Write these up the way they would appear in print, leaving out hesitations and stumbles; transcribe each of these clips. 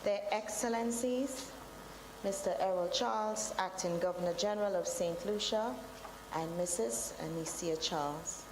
Their Excellencies, Mr. Errol Charles, Acting Governor General of St. Lucia, and Mrs. Lucia Charles.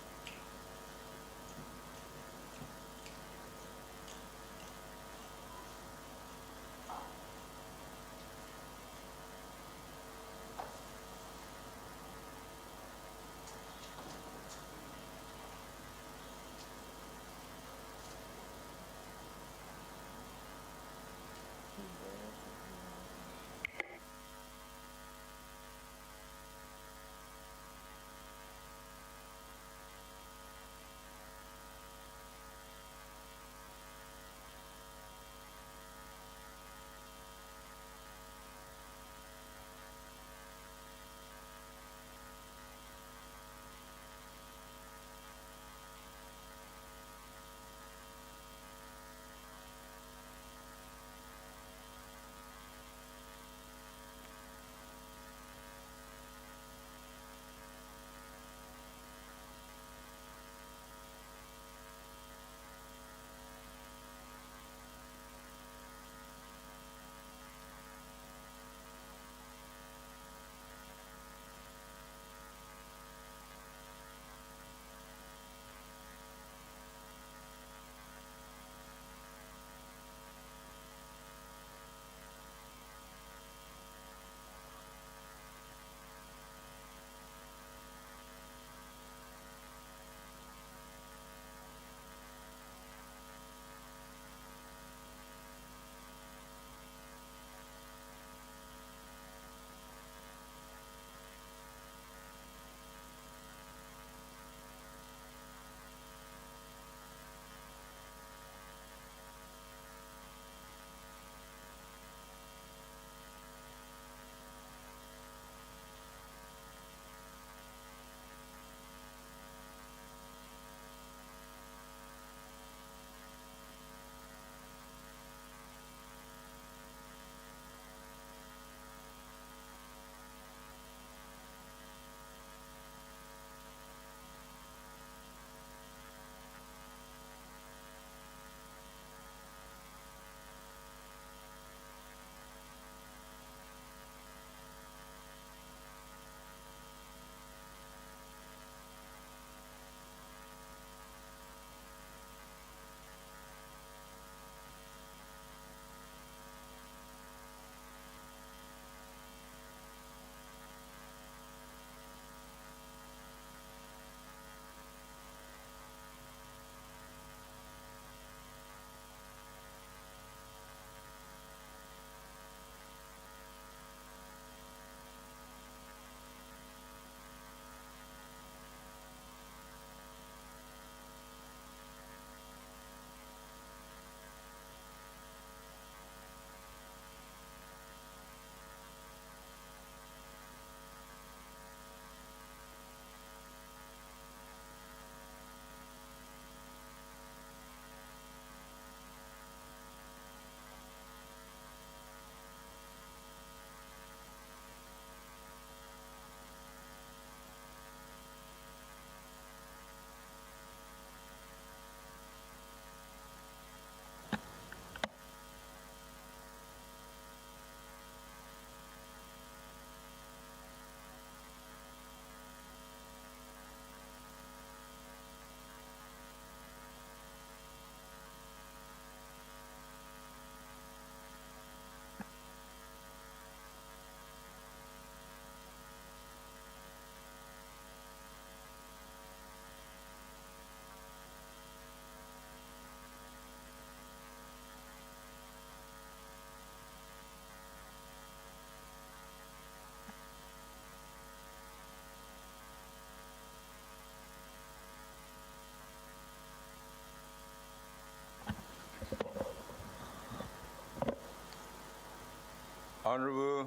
Honorable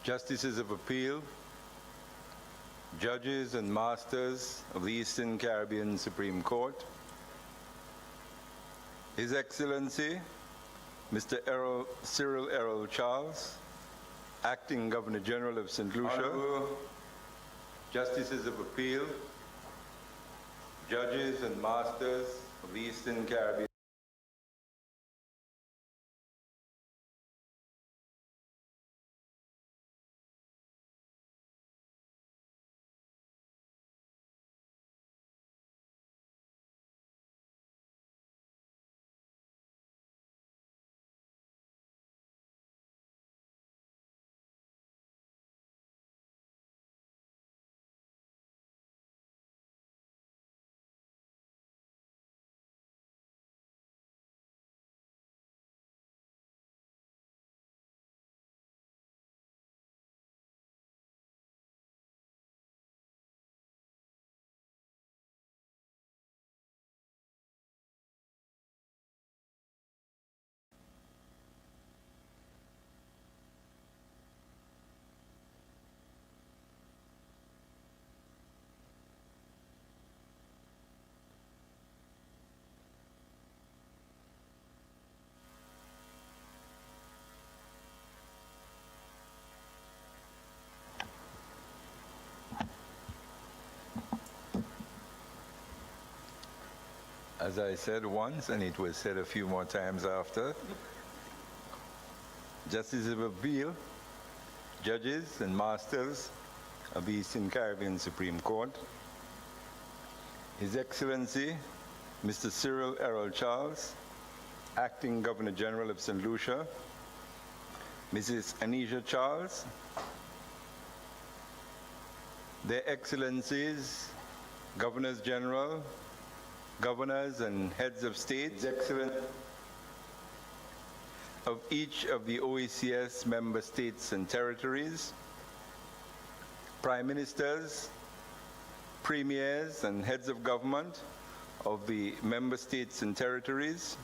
Justices of Appeal, Judges and Masters of the Eastern Caribbean Supreme Court, His Excellency, Mr. Cyril Errol Charles, Acting Governor General of St. Lucia, Honorable Justices of Appeal, Judges and Masters of the Eastern Caribbean as I said once, and it was said a few more times after, Justices of Appeal, judges and masters of the Eastern Caribbean Supreme Court, His Excellency, Mr. Cyril Errol Charles, Acting Governor General of St. Lucia, Mrs. Anisha Charles, Their Excellencies, Governors General, Governors and Heads of State, His Excellency of each of the OECS member states and territories, Prime Ministers, Premiers and Heads of Government of the member states and territories,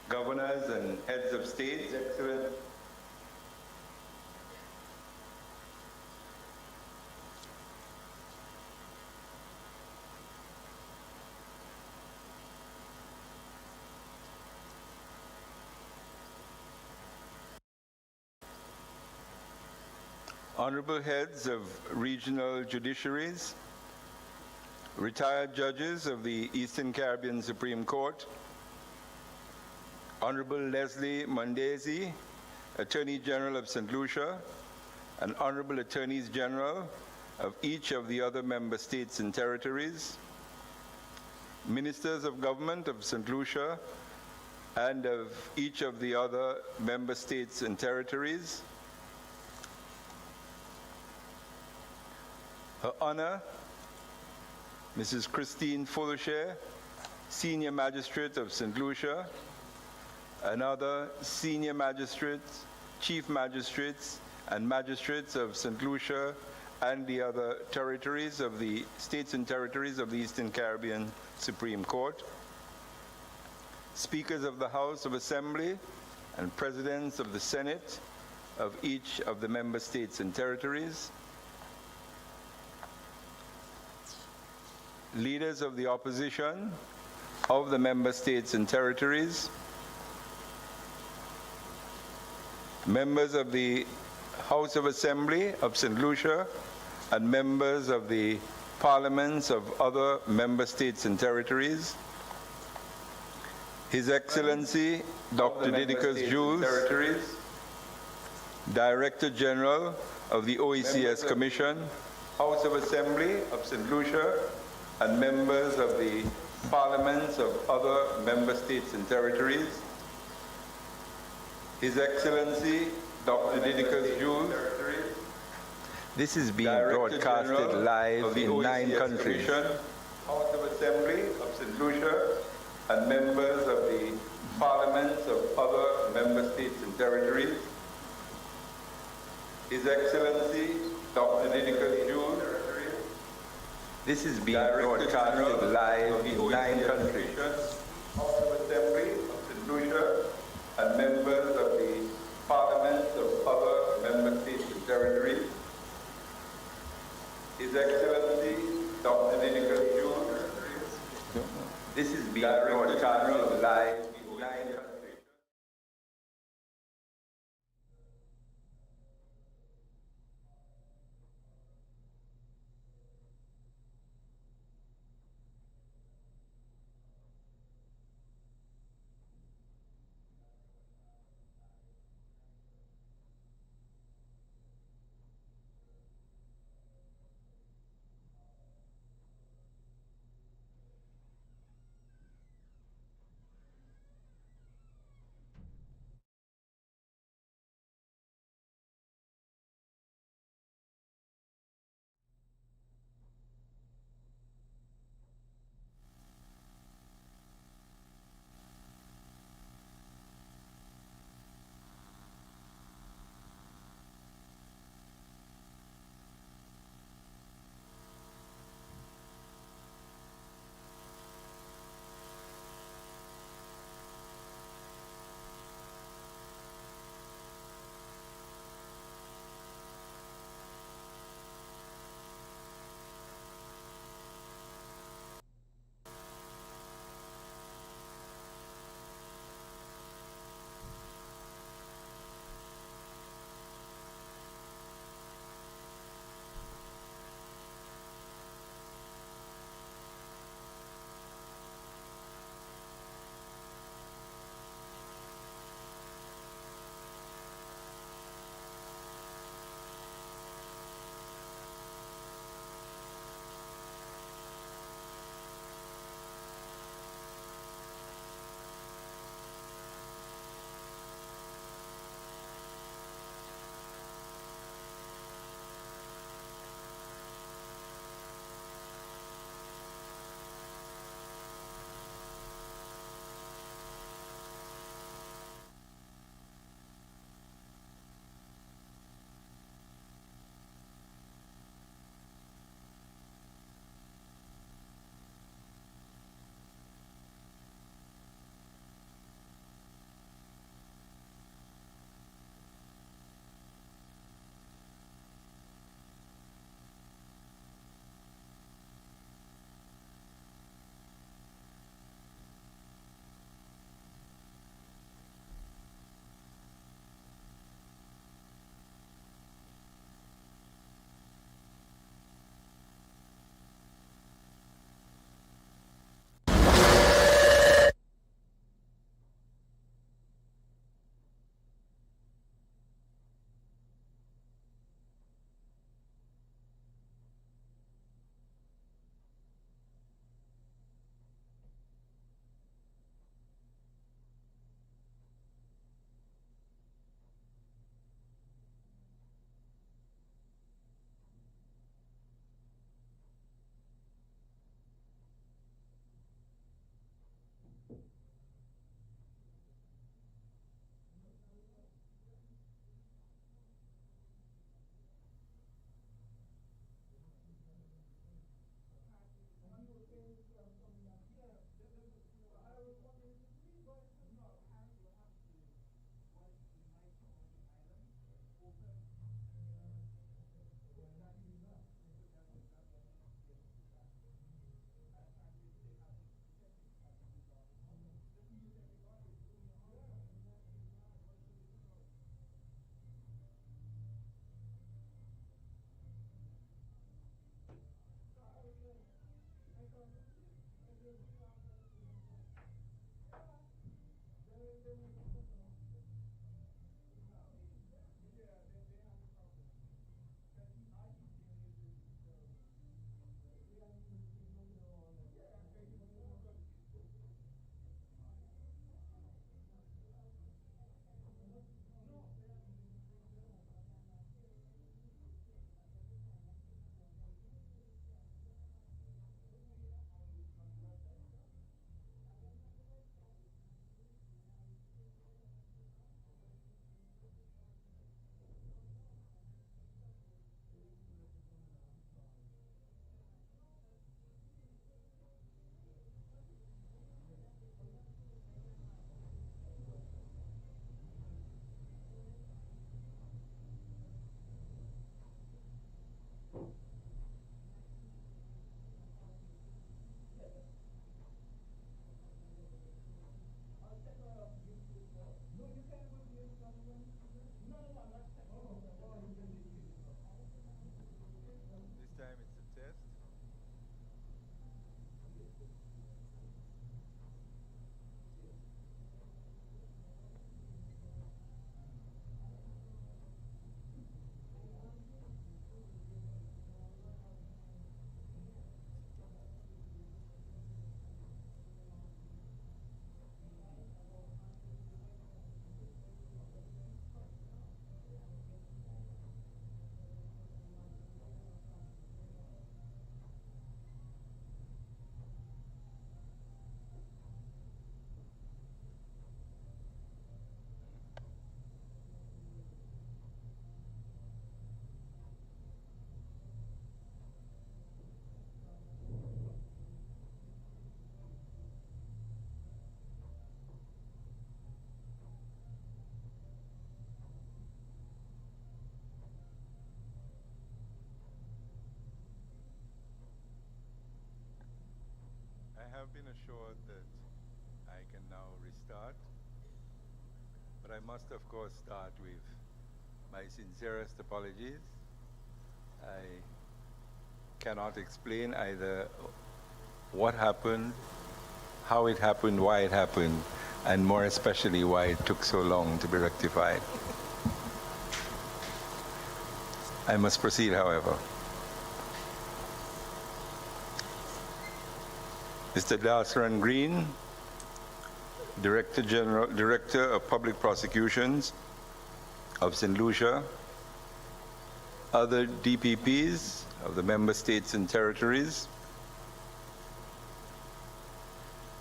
Governors and Heads of State, His Excellency Honorable Heads of Regional Judiciaries, retired judges of the Eastern Caribbean Supreme Court, Honorable Leslie Mondesi, Attorney General of St. Lucia, and Honorable Attorneys General of each of the other member states and territories, Ministers of Government of St. Lucia and of each of the other member states and territories, Her Honor, Mrs. Christine Folosher, Senior Magistrate of St. Lucia, and other Senior Magistrates, Chief Magistrates, and Magistrates of St. Lucia and the other territories of the states and territories of the Eastern Caribbean Supreme Court, Speakers of the House of Assembly and Presidents of the Senate of each of the member states and territories, leaders of the opposition of the member states and territories, members of the House of Assembly of St. Lucia, and members of the parliaments of other member states and territories, His Excellency Dr. Didicus Jules, Director General of the OECS Commission, House of Assembly of St. Lucia, and members of the parliaments of other member states and territories, His Excellency Dr. Didicus Jules, this is being broadcasted live in 9 countries. House of Assembly of St. Lucia, and members of the parliaments of other member states and territories, His Excellency Dr. Didicus Jules, this is being broadcasted live in 9 countries. House of Assembly of St. Lucia and members of the parliaments of other member states and territories, His Excellency Dr. Didicus Jules, this is being broadcasted live in 9 countries. have been assured that I can now restart, but I must, of course, start with my sincerest apologies. I cannot explain either what happened, how it happened, why it happened, and more especially why it took so long to be rectified. I must proceed, however. Mr. Darsaran Green, Director of Public Prosecutions of St. Lucia, other DPPs of the member states and territories,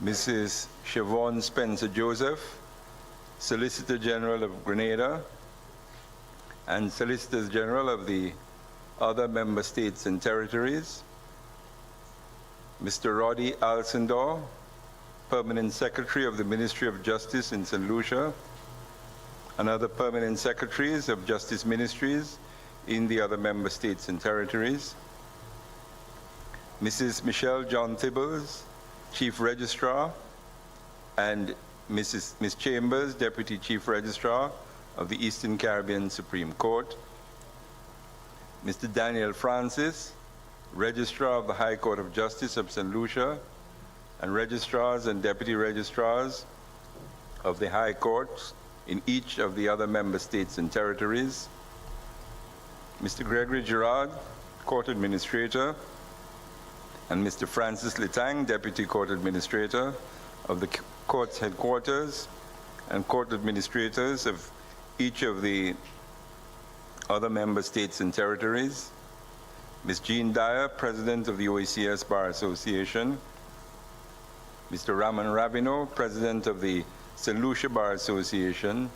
Mrs. Siobhan Spencer Joseph, Solicitor General of Grenada, and Solicitors General of the other member states and territories, Mr. Roddy Alcindor, Permanent Secretary of the Ministry of Justice in St. Lucia, and other Permanent Secretaries of Justice Ministries in the other member states and territories, Mrs. Michelle John Tibbles, Chief Registrar, and Ms. Chambers, Deputy Chief Registrar of the Eastern Caribbean Supreme Court, Mr. Daniel Francis, Registrar of the High Court of Justice of St. Lucia, and registrars and deputy registrars of the high courts in each of the other member states and territories, Mr. Gregory Gerard, Court Administrator, and Mr. Francis Litang, Deputy Court Administrator of the court's headquarters, and court administrators of each of the other member states and territories, Ms. Jean Dyer, President of the OECS Bar Association, Mr. Raman Ravino, President of the St. Lucia Bar Association,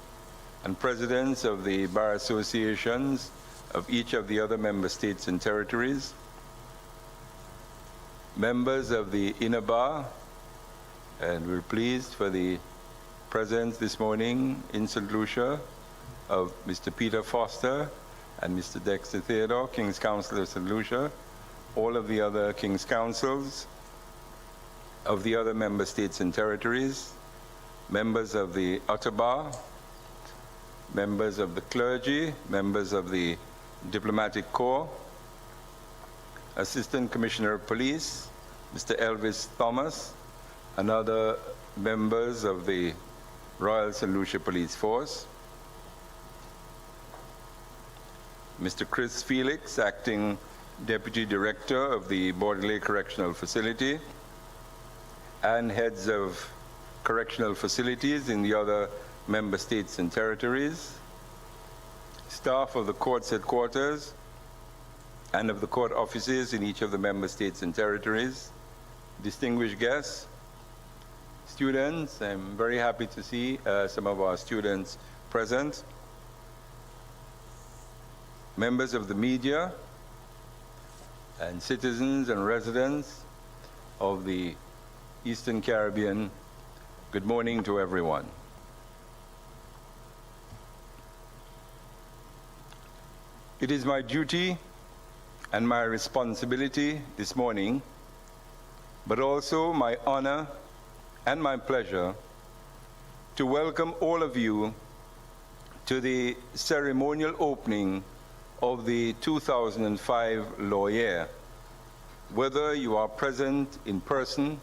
and Presidents of the Bar Associations of each of the other member states and territories, members of the Inner Bar, and we're pleased for the presence this morning in St. Lucia of Mr. Peter Foster and Mr. Dexter Theodore, King's Counsel of St. Lucia, all of the other King's Counsels of the other member states and territories, members of the Outer Bar, members of the clergy, members of the Diplomatic Corps, Assistant Commissioner of Police, Mr. Elvis Thomas, and other members of the Royal St. Lucia Police Force, Mr. Chris Felix, Acting Deputy Director of the Bordelais Correctional Facility, and heads of correctional facilities in the other member states and territories, staff of the court's headquarters and of the court offices in each of the member states and territories, distinguished guests, students. I'm very happy to see some of our students present, members of the media, and citizens and residents of the Eastern Caribbean. Good morning to everyone. It is my duty and my responsibility this morning, but also my honor and my pleasure to welcome all of you to the ceremonial opening of the 2005 law year, whether you are present in person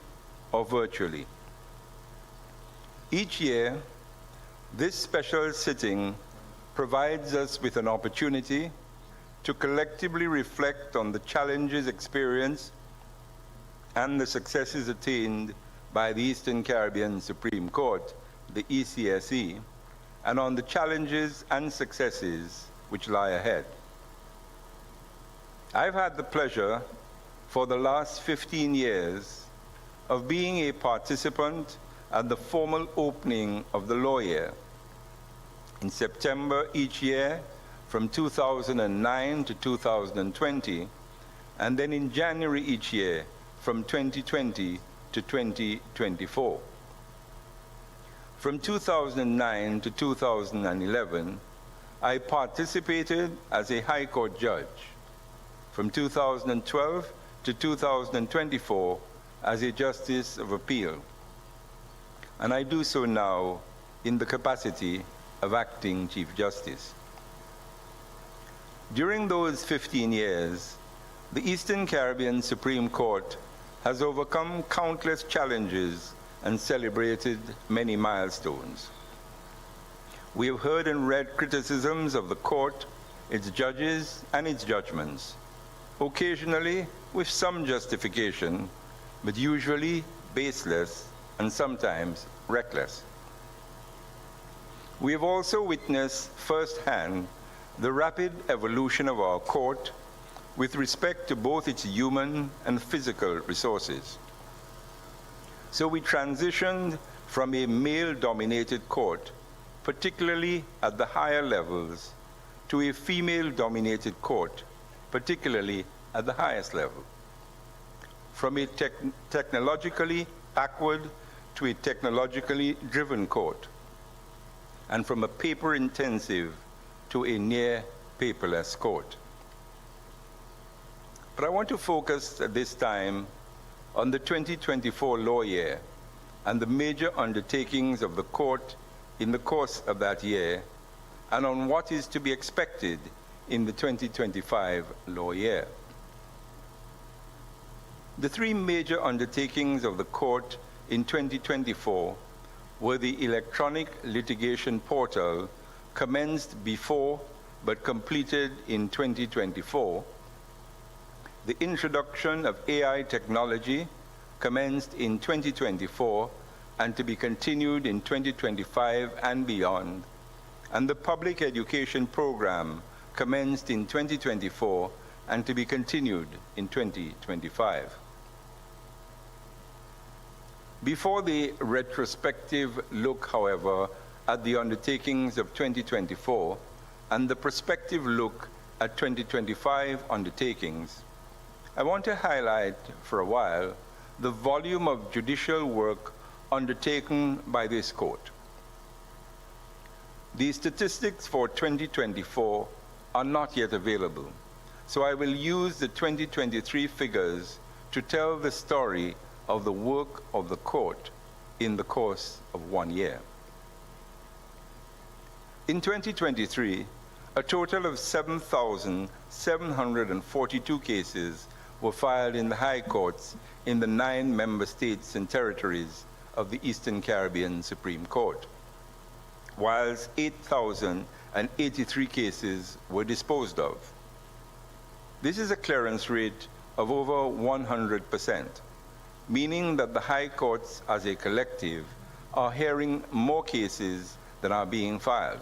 or virtually. Each year, this special sitting provides us with an opportunity to collectively reflect on the challenges experienced and the successes attained by the Eastern Caribbean Supreme Court, the ECSE, and on the challenges and successes which lie ahead. I've had the pleasure for the last 15 years of being a participant at the formal opening of the law year. In September each year from 2009 to 2020, and then in January each year from 2020 to 2024. From 2009 to 2011, I participated as a High Court judge. From 2012 to 2024, as a Justice of Appeal, and I do so now in the capacity of Acting Chief Justice. During those 15 years, the Eastern Caribbean Supreme Court has overcome countless challenges and celebrated many milestones. We have heard and read criticisms of the court, its judges, and its judgments, occasionally with some justification, but usually baseless and sometimes reckless. We have also witnessed firsthand the rapid evolution of our court with respect to both its human and physical resources. So we transitioned from a male-dominated court, particularly at the higher levels, to a female-dominated court, particularly at the highest level. From a technologically backward to a technologically driven court, and from a paper-intensive to a near paperless court. But I want to focus at this time on the 2024 law year and the major undertakings of the court in the course of that year, and on what is to be expected in the 2025 law year. The three major undertakings of the court in 2024 were the electronic litigation portal, commenced before but completed in 2024, the introduction of AI technology, commenced in 2024 and to be continued in 2025 and beyond, and the public education program, commenced in 2024 and to be continued in 2025. Before the retrospective look, however, at the undertakings of 2024 and the prospective look at 2025 undertakings, I want to highlight for a while the volume of judicial work undertaken by this court. The statistics for 2024 are not yet available, so I will use the 2023 figures to tell the story of the work of the court in the course of 1 year. In 2023, a total of 7,742 cases were filed in the high courts in the 9 member states and territories of the Eastern Caribbean Supreme Court, whilst 8,083 cases were disposed of. This is a clearance rate of over 100%. Meaning that the high courts as a collective are hearing more cases than are being filed,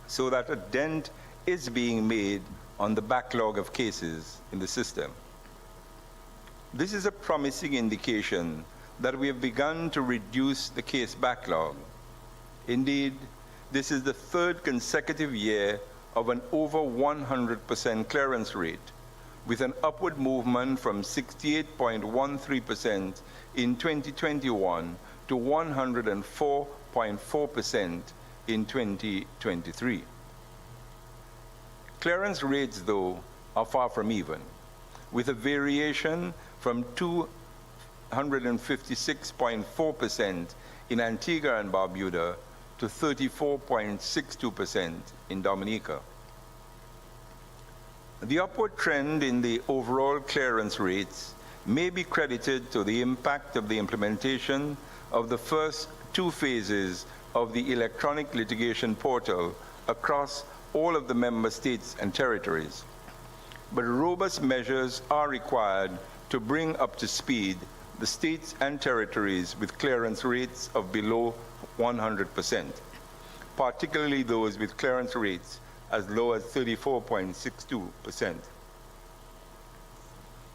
so that a dent is being made on the backlog of cases in the system. This is a promising indication that we have begun to reduce the case backlog. Indeed, this is the 3rd consecutive year of an over 100% clearance rate, with an upward movement from 68.13% in 2021 to 104.4% in 2023. Clearance rates, though, are far from even, with a variation from 256.4% in Antigua and Barbuda to 34.62% in Dominica. The upward trend in the overall clearance rates may be credited to the impact of the implementation of the first 2 phases of the electronic litigation portal across all of the member states and territories. But robust measures are required to bring up to speed the states and territories with clearance rates of below 100%, particularly those with clearance rates as low as 34.62%.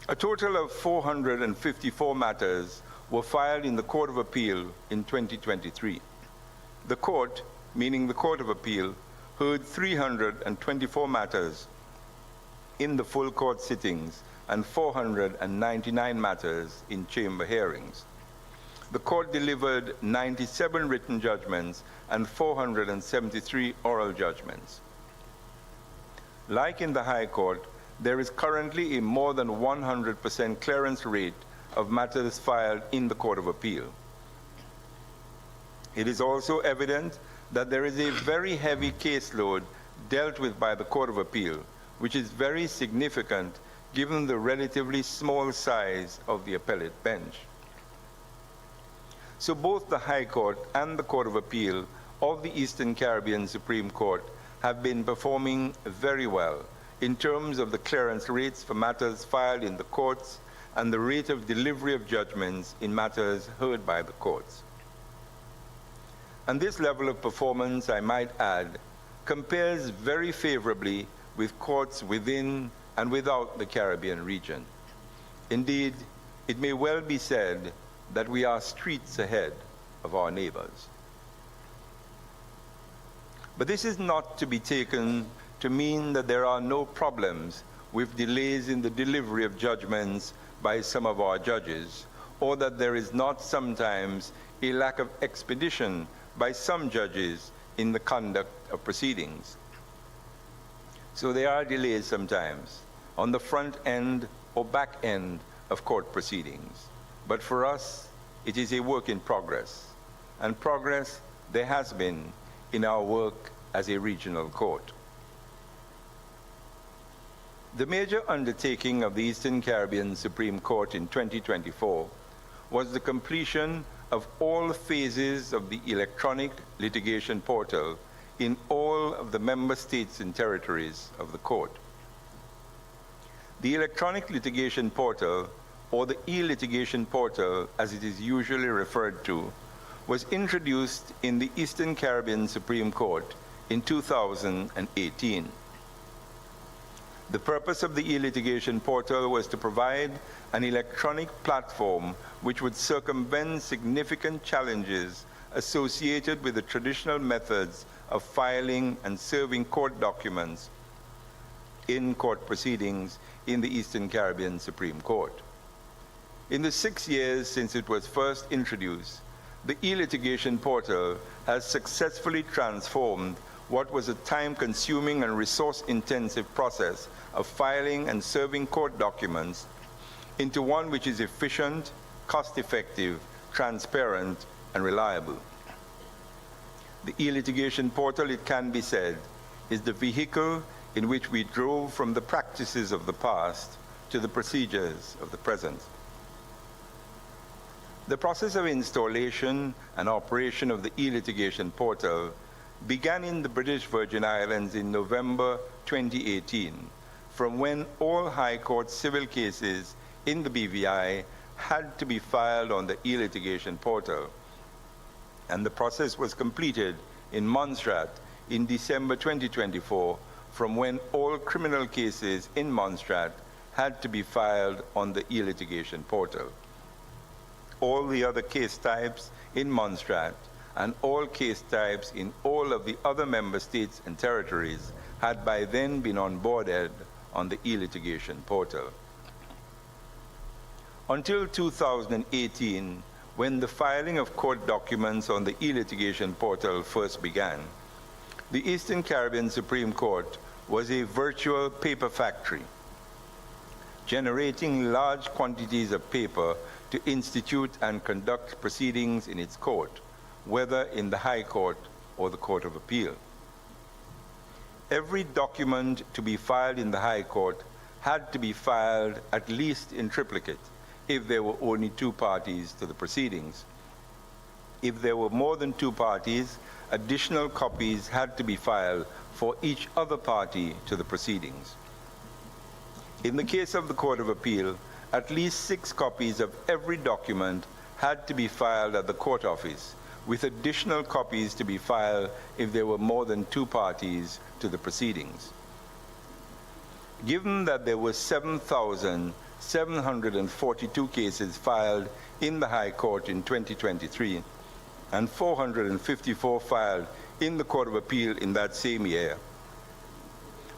A total of 454 matters were filed in the Court of Appeal in 2023. The court, meaning the Court of Appeal, heard 324 matters in the full court sittings and 499 matters in chamber hearings. The court delivered 97 written judgments and 473 oral judgments. Like in the High Court, there is currently a more than 100% clearance rate of matters filed in the Court of Appeal. It is also evident that there is a very heavy caseload dealt with by the Court of Appeal, which is very significant given the relatively small size of the appellate bench. So both the High Court and the Court of Appeal of the Eastern Caribbean Supreme Court have been performing very well in terms of the clearance rates for matters filed in the courts and the rate of delivery of judgments in matters heard by the courts. And this level of performance, I might add, compares very favorably with courts within and without the Caribbean region. Indeed, it may well be said that we are streets ahead of our neighbors. But this is not to be taken to mean that there are no problems with delays in the delivery of judgments by some of our judges, or that there is not sometimes a lack of expedition by some judges in the conduct of proceedings. So there are delays sometimes on the front end or back end of court proceedings. But for us, it is a work in progress, and progress there has been in our work as a regional court. The major undertaking of the Eastern Caribbean Supreme Court in 2024 was the completion of all phases of the electronic litigation portal in all of the member states and territories of the court. The electronic litigation portal, or the e-litigation portal as it is usually referred to, was introduced in the Eastern Caribbean Supreme Court in 2018. The purpose of the e-litigation portal was to provide an electronic platform which would circumvent significant challenges associated with the traditional methods of filing and serving court documents in court proceedings in the Eastern Caribbean Supreme Court. In the 6 years since it was first introduced, the e-litigation portal has successfully transformed what was a time-consuming and resource-intensive process of filing and serving court documents into one which is efficient, cost-effective, transparent, and reliable. The e-litigation portal, it can be said, is the vehicle in which we drove from the practices of the past to the procedures of the present. The process of installation and operation of the e-litigation portal began in the British Virgin Islands in November 2018, from when all High Court civil cases in the BVI had to be filed on the e-litigation portal. And the process was completed in Montserrat in December 2024, from when all criminal cases in Montserrat had to be filed on the e-litigation portal. All the other case types in Montserrat and all case types in all of the other member states and territories had by then been onboarded on the e-litigation portal. Until 2018, when the filing of court documents on the e-litigation portal first began, the Eastern Caribbean Supreme Court was a virtual paper factory, generating large quantities of paper to institute and conduct proceedings in its court, whether in the High Court or the Court of Appeal. Every document to be filed in the High Court had to be filed at least in triplicate if there were only two parties to the proceedings. If there were more than two parties, additional copies had to be filed for each other party to the proceedings. In the case of the Court of Appeal, at least 6 copies of every document had to be filed at the court office, with additional copies to be filed if there were more than two parties to the proceedings. Given that there were 7,742 cases filed in the High Court in 2023 and 454 filed in the Court of Appeal in that same year,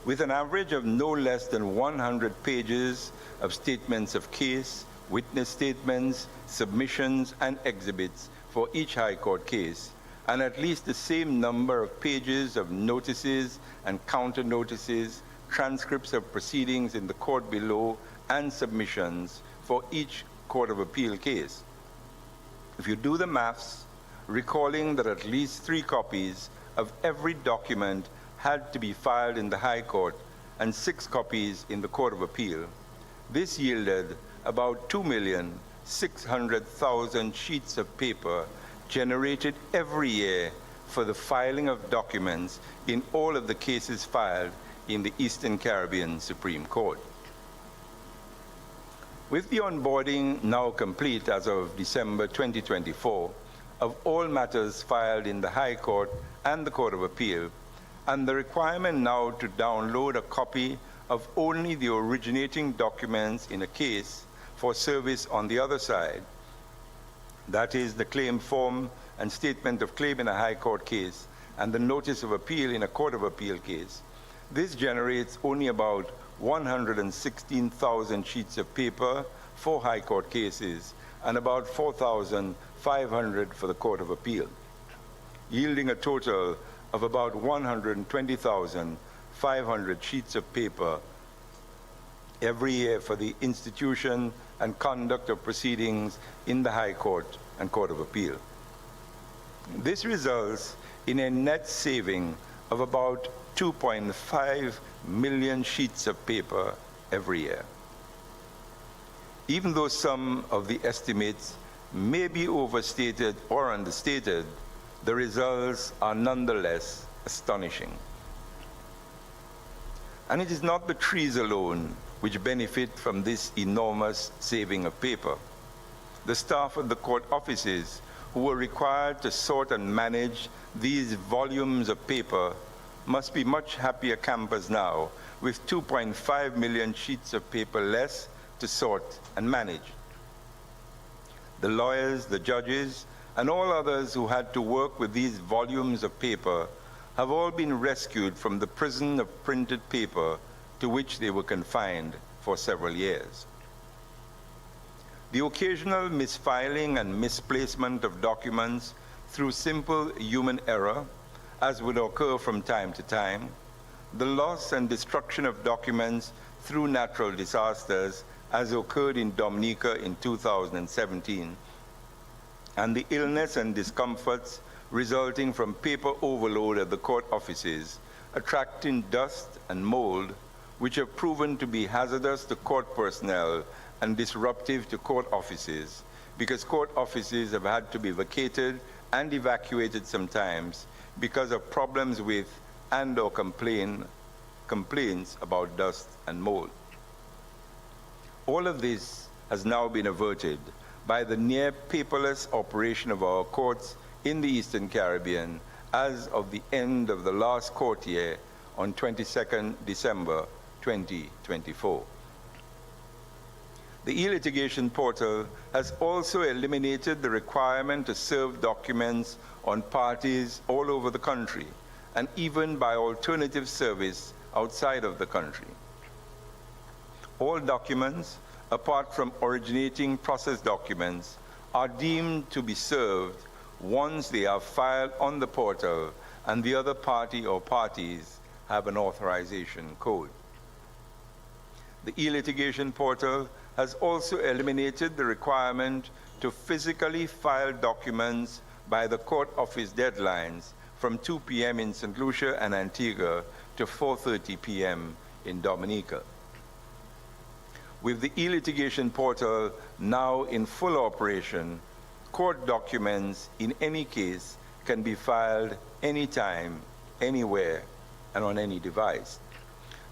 with an average of no less than 100 pages of statements of case, witness statements, submissions, and exhibits for each High Court case, and at least the same number of pages of notices and counter notices, transcripts of proceedings in the court below, and submissions for each Court of Appeal case. If you do the maths, recalling that at least 3 copies of every document had to be filed in the High Court and 6 copies in the Court of Appeal, this yielded about 2,600,000 sheets of paper generated every year for the filing of documents in all of the cases filed in the Eastern Caribbean Supreme Court. With the onboarding now complete as of December 2024 of all matters filed in the High Court and the Court of Appeal, and the requirement now to download a copy of only the originating documents in a case for service on the other side, that is, the claim form and statement of claim in a High Court case and the notice of appeal in a Court of Appeal case, this generates only about 116,000 sheets of paper for High Court cases and about 4,500 for the Court of Appeal, yielding a total of about 120,500 sheets of paper every year for the institution and conduct of proceedings in the High Court and Court of Appeal. This results in a net saving of about 2.5 million sheets of paper every year. Even though some of the estimates may be overstated or understated, the results are nonetheless astonishing. And it is not the trees alone which benefit from this enormous saving of paper. The staff of the court offices who were required to sort and manage these volumes of paper must be much happier campers now with 2.5 million sheets of paper less to sort and manage. The lawyers, the judges, and all others who had to work with these volumes of paper have all been rescued from the prison of printed paper to which they were confined for several years. The occasional misfiling and misplacement of documents through simple human error, as would occur from time to time, the loss and destruction of documents through natural disasters, as occurred in Dominica in 2017, and the illness and discomforts resulting from paper overload at the court offices, attracting dust and mold, which have proven to be hazardous to court personnel and disruptive to court offices, because court offices have had to be vacated and evacuated sometimes because of problems with and/or complaints about dust and mold. All of this has now been averted by the near paperless operation of our courts in the Eastern Caribbean as of the end of the last court year on 22nd December 2024. The e-litigation portal has also eliminated the requirement to serve documents on parties all over the country, and even by alternative service outside of the country. All documents, apart from originating process documents, are deemed to be served once they are filed on the portal and the other party or parties have an authorization code. The e-litigation portal has also eliminated the requirement to physically file documents by the court office deadlines from 2 p.m. in St. Lucia and Antigua to 4:30 p.m. in Dominica. With the e-litigation portal now in full operation, court documents in any case can be filed anytime, anywhere, and on any device.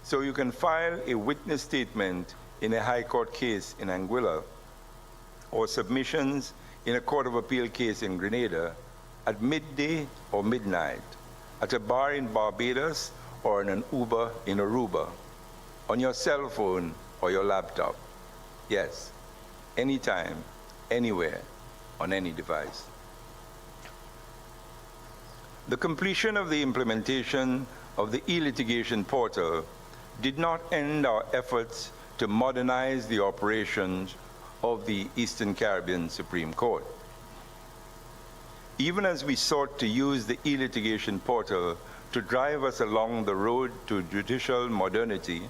So you can file a witness statement in a High Court case in Anguilla, or submissions in a Court of Appeal case in Grenada at midday or midnight, at a bar in Barbados or in an Uber in Aruba, on your cell phone or your laptop. Yes, anytime, anywhere, on any device. The completion of the implementation of the e-litigation portal did not end our efforts to modernize the operations of the Eastern Caribbean Supreme Court. Even as we sought to use the e-litigation portal to drive us along the road to judicial modernity,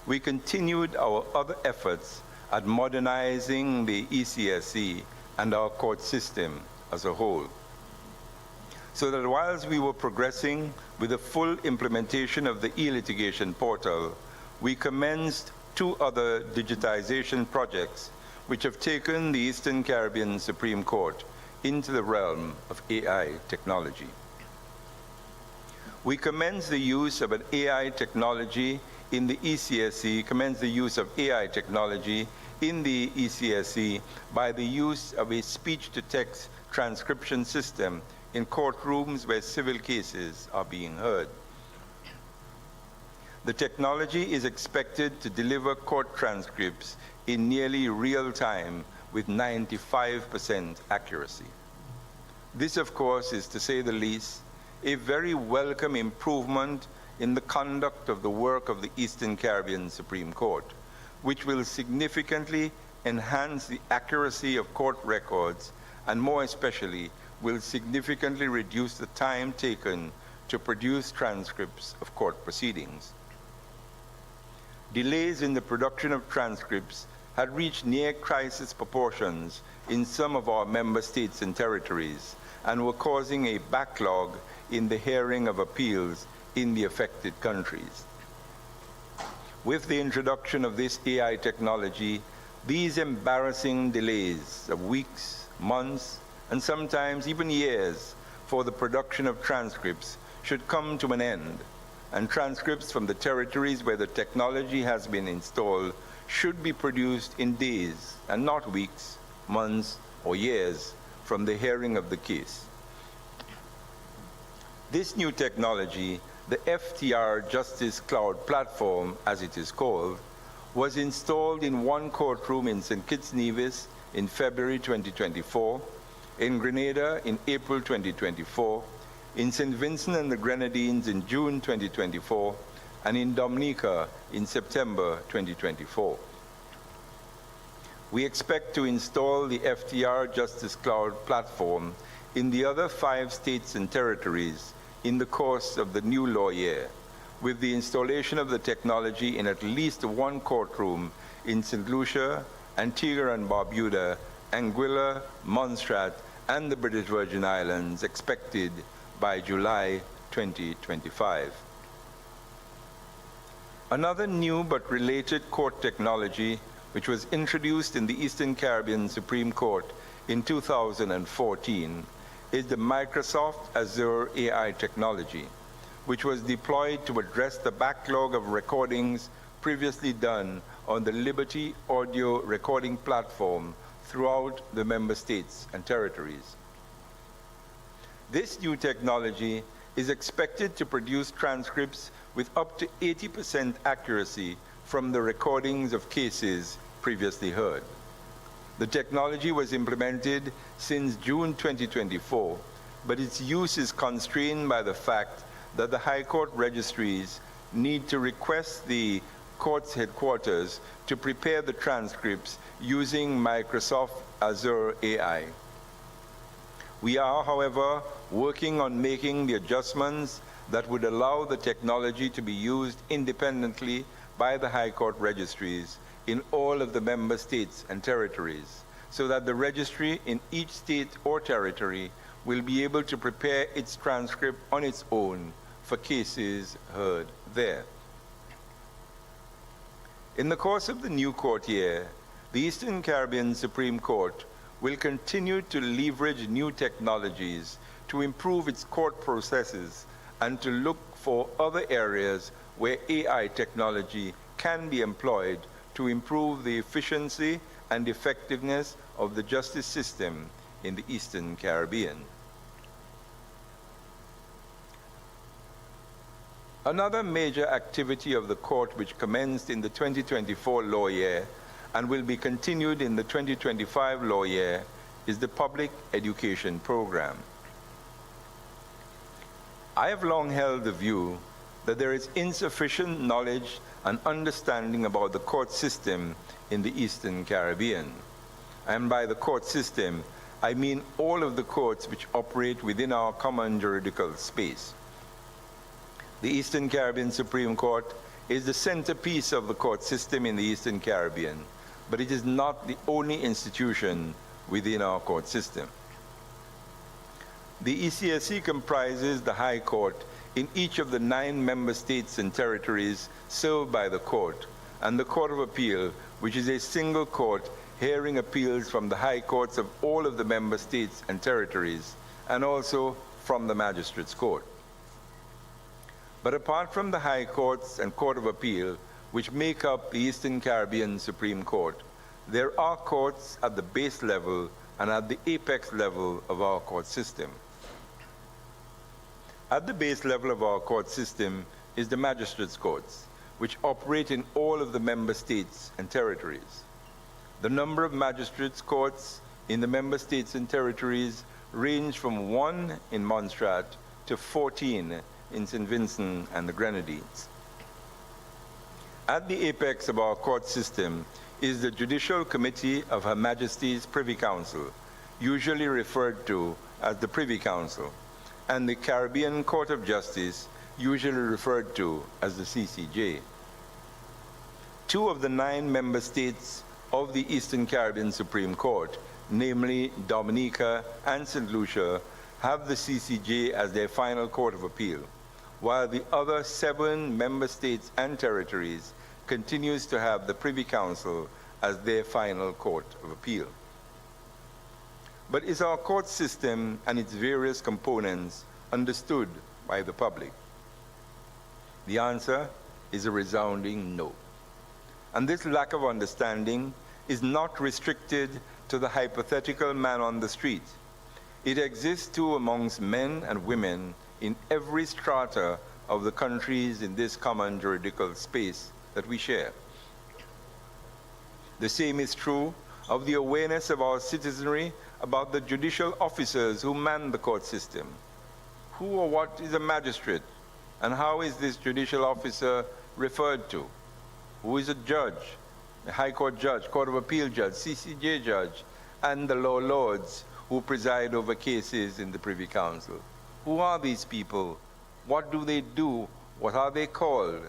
we continued our other efforts at modernizing the ECSC and our court system as a whole. So that whilst we were progressing with the full implementation of the e-litigation portal, we commenced 2 other digitization projects which have taken the Eastern Caribbean Supreme Court into the realm of AI technology. We commenced the use of an AI technology in the ECSC, commenced the use of AI technology in the ECSC by the use of a speech-to-text transcription system in courtrooms where civil cases are being heard. The technology is expected to deliver court transcripts in nearly real time with 95% accuracy. This, of course, is, to say the least, a very welcome improvement in the conduct of the work of the Eastern Caribbean Supreme Court, which will significantly enhance the accuracy of court records and, more especially, will significantly reduce the time taken to produce transcripts of court proceedings. Delays in the production of transcripts had reached near crisis proportions in some of our member states and territories and were causing a backlog in the hearing of appeals in the affected countries. With the introduction of this AI technology, these embarrassing delays of weeks, months, and sometimes even years for the production of transcripts should come to an end, and transcripts from the territories where the technology has been installed should be produced in days and not weeks, months, or years from the hearing of the case. This new technology, the FTR Justice Cloud Platform, as it is called, was installed in one courtroom in St. Kitts Nevis in February 2024, in Grenada in April 2024, in St. Vincent and the Grenadines in June 2024, and in Dominica in September 2024. We expect to install the FTR Justice Cloud Platform in the other 5 states and territories in the course of the new law year, with the installation of the technology in at least one courtroom in St. Lucia, Antigua and Barbuda, Anguilla, Montserrat, and the British Virgin Islands expected by July 2025. Another new but related court technology, which was introduced in the Eastern Caribbean Supreme Court in 2014, is the Microsoft Azure AI technology, which was deployed to address the backlog of recordings previously done on the Liberty audio recording platform throughout the member states and territories. This new technology is expected to produce transcripts with up to 80% accuracy from the recordings of cases previously heard. The technology was implemented since June 2024, but its use is constrained by the fact that the High Court registries need to request the court's headquarters to prepare the transcripts using Microsoft Azure AI. We are, however, working on making the adjustments that would allow the technology to be used independently by the High Court registries in all of the member states and territories, so that the registry in each state or territory will be able to prepare its transcript on its own for cases heard there. In the course of the new court year, the Eastern Caribbean Supreme Court will continue to leverage new technologies to improve its court processes and to look for other areas where AI technology can be employed to improve the efficiency and effectiveness of the justice system in the Eastern Caribbean. Another major activity of the court, which commenced in the 2024 law year and will be continued in the 2025 law year, is the public education program. I have long held the view that there is insufficient knowledge and understanding about the court system in the Eastern Caribbean. And by the court system, I mean all of the courts which operate within our common juridical space. The Eastern Caribbean Supreme Court is the centerpiece of the court system in the Eastern Caribbean, but it is not the only institution within our court system. The ECSC comprises the High Court in each of the 9 member states and territories served by the court, and the Court of Appeal, which is a single court hearing appeals from the high courts of all of the member states and territories, and also from the Magistrates' Court. But apart from the High Courts and Court of Appeal, which make up the Eastern Caribbean Supreme Court, there are courts at the base level and at the apex level of our court system. At the base level of our court system is the Magistrates' Courts, which operate in all of the member states and territories. The number of magistrates' courts in the member states and territories range from 1 in Montserrat to 14 in St. Vincent and the Grenadines. At the apex of our court system is the Judicial Committee of Her Majesty's Privy Council, usually referred to as the Privy Council, and the Caribbean Court of Justice, usually referred to as the CCJ. 2 of the 9 member states of the Eastern Caribbean Supreme Court, namely Dominica and St. Lucia, have the CCJ as their final court of appeal, while the other 7 member states and territories continues to have the Privy Council as their final court of appeal. But is our court system and its various components understood by the public? The answer is a resounding no. And this lack of understanding is not restricted to the hypothetical man on the street. It exists too amongst men and women in every strata of the countries in this common juridical space that we share. The same is true of the awareness of our citizenry about the judicial officers who man the court system. Who or what is a magistrate, and how is this judicial officer referred to? Who is a judge, a High Court judge, Court of Appeal judge, CCJ judge, and the law lords who preside over cases in the Privy Council? Who are these people? What do they do? What are they called?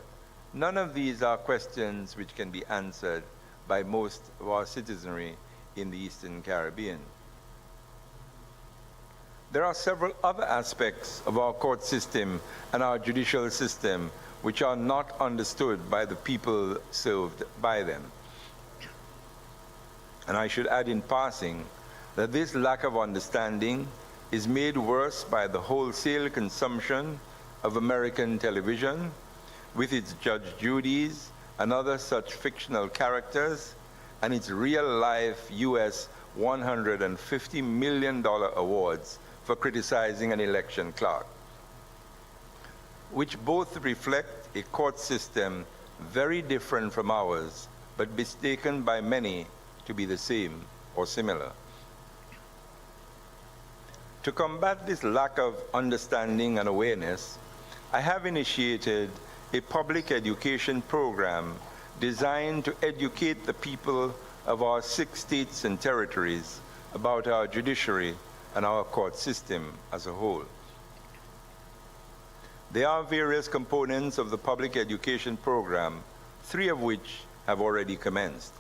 None of these are questions which can be answered by most of our citizenry in the Eastern Caribbean. There are several other aspects of our court system and our judicial system which are not understood by the people served by them. And I should add in passing that this lack of understanding is made worse by the wholesale consumption of American television, with its Judge Judys and other such fictional characters, and its real-life US $150 million awards for criticizing an election clerk, which both reflect a court system very different from ours, but mistaken by many to be the same or similar. To combat this lack of understanding and awareness, I have initiated a public education program designed to educate the people of our 6 states and territories about our judiciary and our court system as a whole. There are various components of the public education program, 3 of which have already commenced.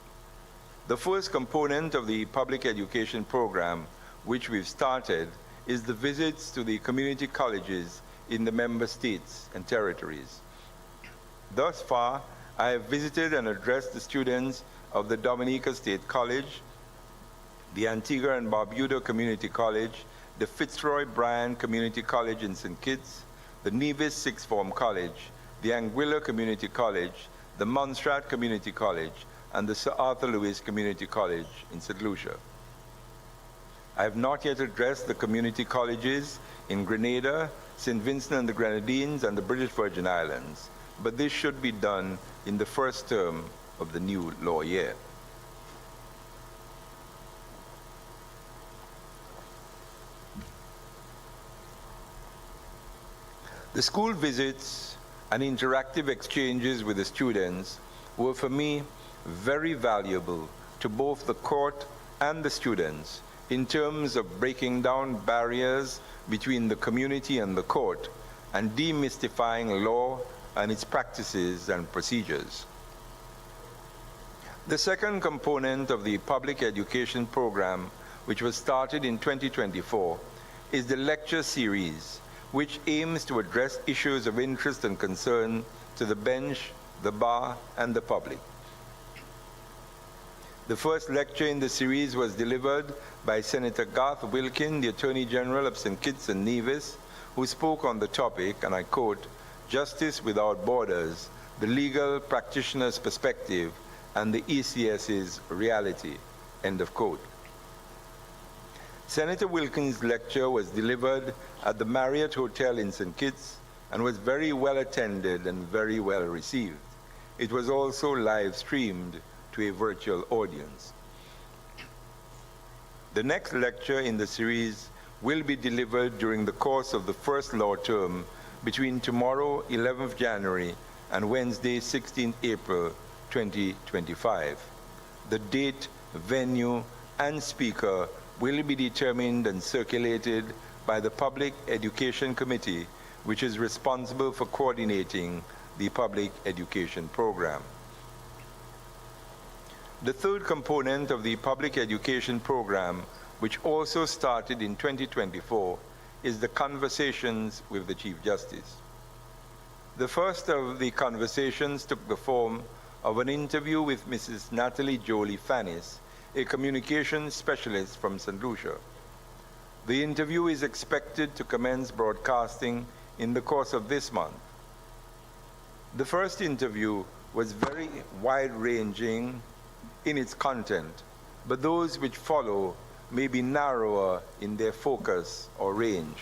The first component of the public education program, which we've started, is the visits to the community colleges in the member states and territories. Thus far, I have visited and addressed the students of the Dominica State College, the Antigua and Barbuda Community College, the Fitzroy Bryan Community College in St. Kitts, the Nevis Sixth Form College, the Anguilla Community College, the Montserrat Community College, and the Sir Arthur Lewis Community College in St. Lucia. I have not yet addressed the community colleges in Grenada, St. Vincent and the Grenadines, and the British Virgin Islands, but this should be done in the first term of the new law year. The school visits and interactive exchanges with the students were for me very valuable to both the court and the students in terms of breaking down barriers between the community and the court and demystifying law and its practices and procedures. The second component of the public education program, which was started in 2024, is the lecture series, which aims to address issues of interest and concern to the bench, the bar, and the public. The first lecture in the series was delivered by Senator Garth Wilkin, the Attorney General of St. Kitts and Nevis, who spoke on the topic, and I quote, "Justice Without Borders, the Legal Practitioner's Perspective and the ECS's Reality," end of quote. Senator Wilkins' lecture was delivered at the Marriott Hotel in St. Kitts and was very well attended and very well received. It was also live streamed to a virtual audience. The next lecture in the series will be delivered during the course of the first law term between tomorrow, 11th January, and Wednesday, 16th April, 2025. The date, venue, and speaker will be determined and circulated by the Public Education Committee, which is responsible for coordinating the public education program. The third component of the public education program, which also started in 2024, is the conversations with the Chief Justice. The first of the conversations took the form of an interview with Mrs. Natalie Jolie Fannis, a communications specialist from St. Lucia. The interview is expected to commence broadcasting in the course of this month. The first interview was very wide-ranging in its content, but those which follow may be narrower in their focus or range.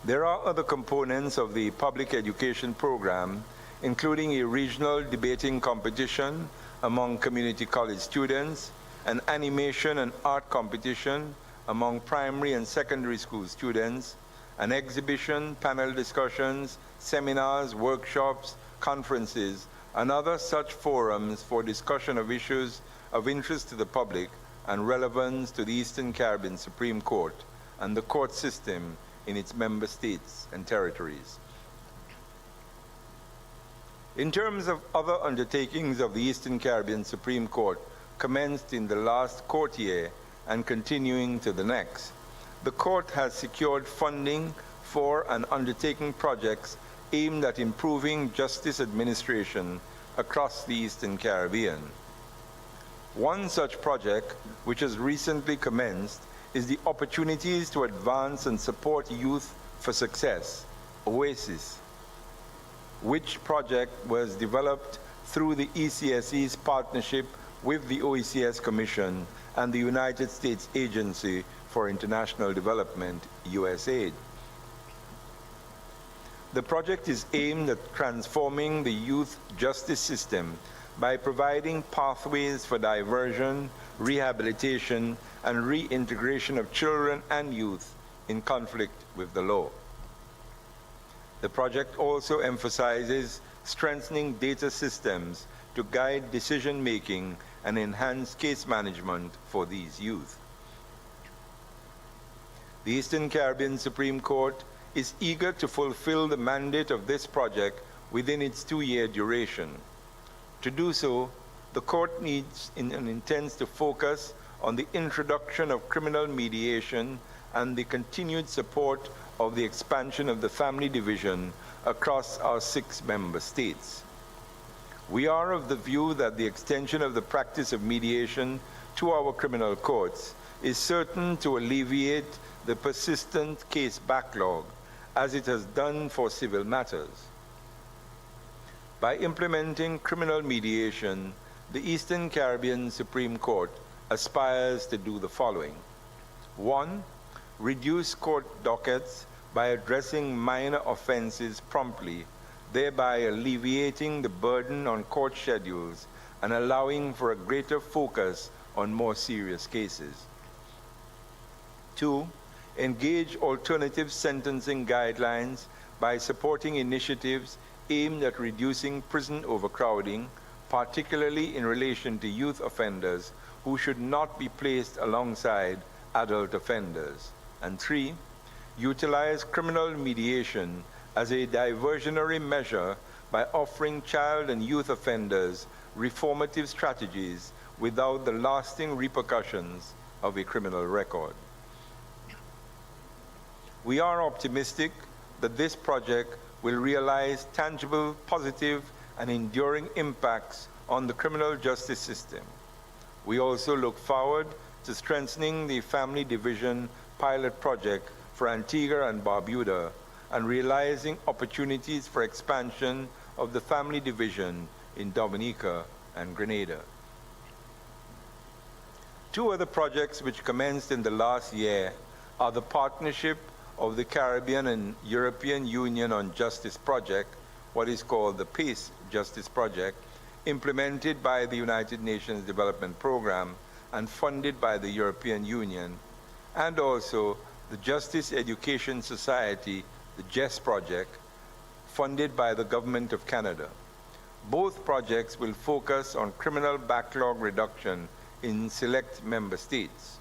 There are other components of the public education program, including a regional debating competition among community college students, an animation and art competition among primary and secondary school students, an exhibition, panel discussions, seminars, workshops, conferences, and other such forums for discussion of issues of interest to the public and relevance to the Eastern Caribbean Supreme Court and the court system in its member states and territories. In terms of other undertakings of the Eastern Caribbean Supreme Court commenced in the last court year and continuing to the next, the court has secured funding for and undertaking projects aimed at improving justice administration across the Eastern Caribbean. One such project, which has recently commenced, is the Opportunities to Advance and Support Youth for Success, OASIS, which project was developed through the ECSE's partnership with the OECS Commission and the United States Agency for International Development, USAID. The project is aimed at transforming the youth justice system by providing pathways for diversion, rehabilitation, and reintegration of children and youth in conflict with the law. The project also emphasizes strengthening data systems to guide decision-making and enhance case management for these youth. The Eastern Caribbean Supreme Court is eager to fulfill the mandate of this project within its 2-year duration. To do so, the court needs and intends to focus on the introduction of criminal mediation and the continued support of the expansion of the family division across our 6 member states. We are of the view that the extension of the practice of mediation to our criminal courts is certain to alleviate the persistent case backlog, as it has done for civil matters. By implementing criminal mediation, the Eastern Caribbean Supreme Court aspires to do the following. 1, reduce court dockets by addressing minor offenses promptly, thereby alleviating the burden on court schedules and allowing for a greater focus on more serious cases. 2, engage alternative sentencing guidelines by supporting initiatives aimed at reducing prison overcrowding, particularly in relation to youth offenders who should not be placed alongside adult offenders. And 3, utilize criminal mediation as a diversionary measure by offering child and youth offenders reformative strategies without the lasting repercussions of a criminal record. We are optimistic that this project will realize tangible, positive, and enduring impacts on the criminal justice system. We also look forward to strengthening the Family Division pilot project for Antigua and Barbuda and realizing opportunities for expansion of the Family Division in Dominica and Grenada. Two other projects which commenced in the last year are the Partnership of the Caribbean and European Union on Justice Project, what is called the PACE Justice Project, implemented by the United Nations Development Program and funded by the European Union, and also the Justice Education Society, the JES project, funded by the Government of Canada. Both projects will focus on criminal backlog reduction in select member states.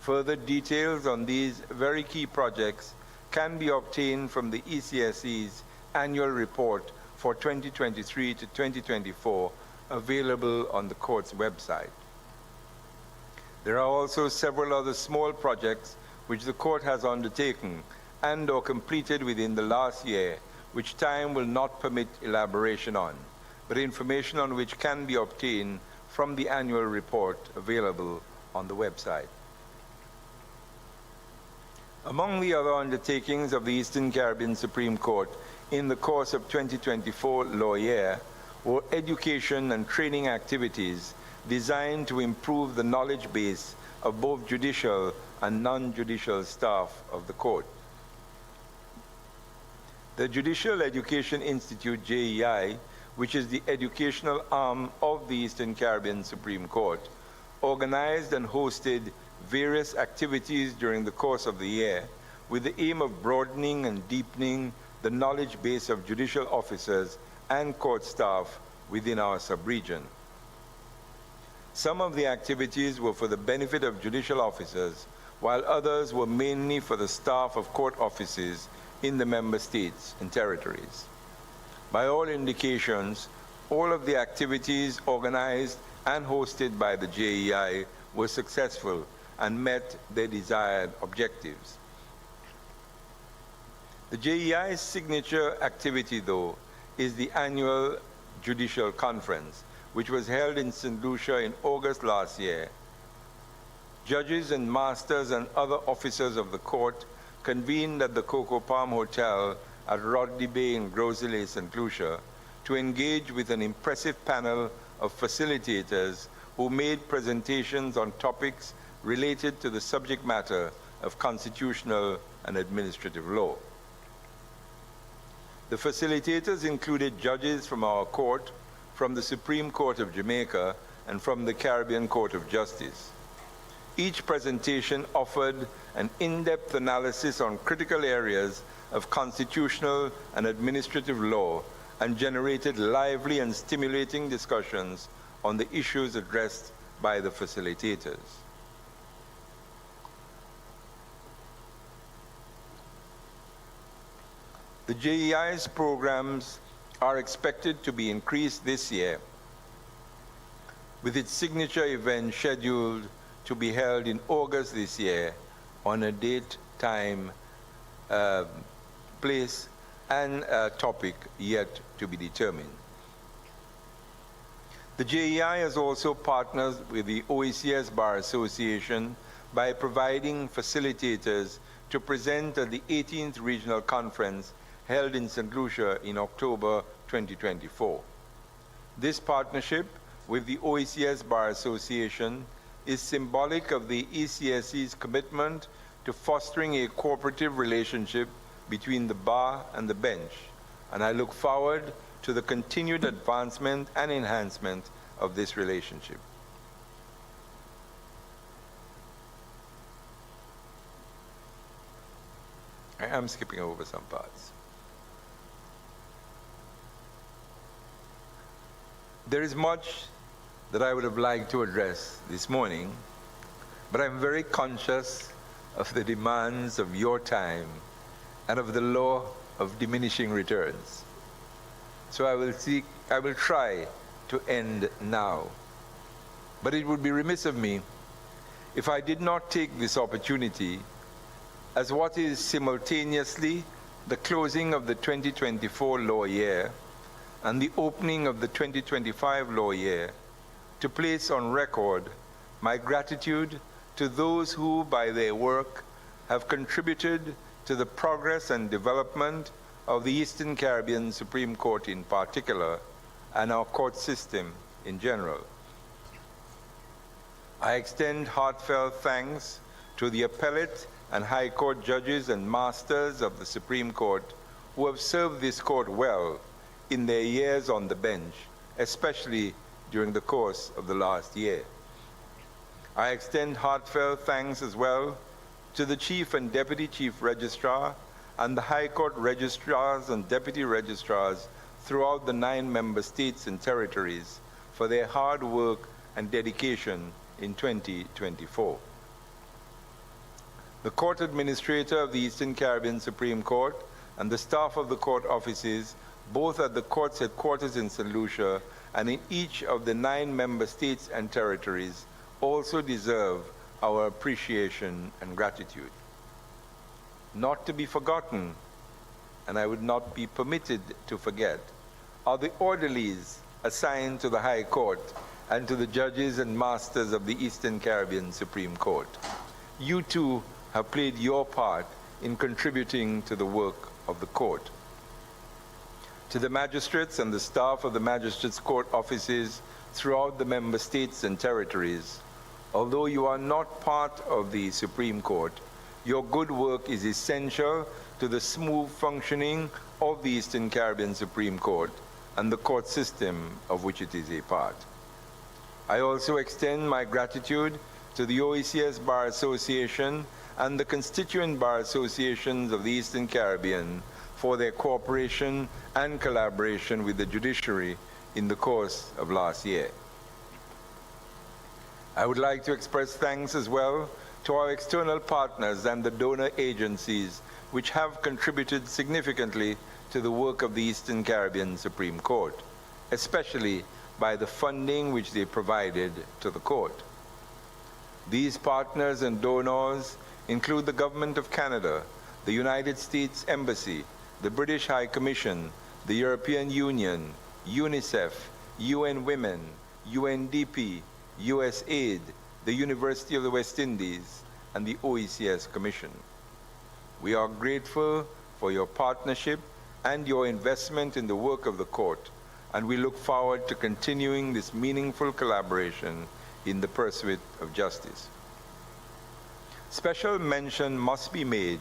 Further details on these very key projects can be obtained from the ECSE's annual report for 2023 to 2024, available on the court's website. There are also several other small projects which the court has undertaken and or completed within the last year, which time will not permit elaboration on, but information on which can be obtained from the annual report available on the website. Among the other undertakings of the Eastern Caribbean Supreme Court in the course of 2024 law year were education and training activities designed to improve the knowledge base of both judicial and non-judicial staff of the court. The Judicial Education Institute, JEI, which is the educational arm of the Eastern Caribbean Supreme Court, organized and hosted various activities during the course of the year with the aim of broadening and deepening the knowledge base of judicial officers and court staff within our sub-region. Some of the activities were for the benefit of judicial officers, while others were mainly for the staff of court offices in the member states and territories. By all indications, all of the activities organized and hosted by the JEI were successful and met their desired objectives. The JEI's signature activity, though, is the annual Judicial Conference, which was held in St. Lucia in August last year. Judges and masters and other officers of the court convened at the Coco Palm Hotel at Rodney Bay in Groseille, St. Lucia, to engage with an impressive panel of facilitators who made presentations on topics related to the subject matter of constitutional and administrative law. The facilitators included judges from our court, from the Supreme Court of Jamaica, and from the Caribbean Court of Justice. Each presentation offered an in-depth analysis on critical areas of constitutional and administrative law and generated lively and stimulating discussions on the issues addressed by the facilitators. The JEI's programs are expected to be increased this year, with its signature event scheduled to be held in August this year on a date, time, place, and topic yet to be determined. The JEI has also partnered with the OECS Bar Association by providing facilitators to present at the 18th Regional Conference held in St. Lucia in October 2024. This partnership with the OECS Bar Association is symbolic of the ECSE's commitment to fostering a cooperative relationship between the bar and the bench, and I look forward to the continued advancement and enhancement of this relationship. I am skipping over some parts. There is much that I would have liked to address this morning, but I'm very conscious of the demands of your time and of the law of diminishing returns. So I will try to end now. But it would be remiss of me if I did not take this opportunity, as what is simultaneously the closing of the 2024 law year and the opening of the 2025 law year, to place on record my gratitude to those who, by their work, have contributed to the progress and development of the Eastern Caribbean Supreme Court in particular, and our court system in general. I extend heartfelt thanks to the appellate and high court judges and masters of the Supreme Court who have served this court well in their years on the bench, especially during the course of the last year. I extend heartfelt thanks as well to the Chief and Deputy Chief Registrar and the High Court registrars and deputy registrars throughout the 9 member states and territories for their hard work and dedication in 2024. The Court Administrator of the Eastern Caribbean Supreme Court and the staff of the court offices, both at the court's headquarters in St. Lucia and in each of the 9 member states and territories, also deserve our appreciation and gratitude. Not to be forgotten, and I would not be permitted to forget, are the orderlies assigned to the High Court and to the judges and masters of the Eastern Caribbean Supreme Court. You too have played your part in contributing to the work of the court. To the magistrates and the staff of the Magistrates' Court offices throughout the member states and territories, although you are not part of the Supreme Court, your good work is essential to the smooth functioning of the Eastern Caribbean Supreme Court and the court system of which it is a part. I also extend my gratitude to the OECS Bar Association and the constituent bar associations of the Eastern Caribbean for their cooperation and collaboration with the judiciary in the course of last year. I would like to express thanks as well to our external partners and the donor agencies which have contributed significantly to the work of the Eastern Caribbean Supreme Court, especially by the funding which they provided to the court. These partners and donors include the Government of Canada, the United States Embassy, the British High Commission, the European Union, UNICEF, UN Women, UNDP, USAID, the University of the West Indies, and the OECS Commission. We are grateful for your partnership and your investment in the work of the court, and we look forward to continuing this meaningful collaboration in the pursuit of justice. Special mention must be made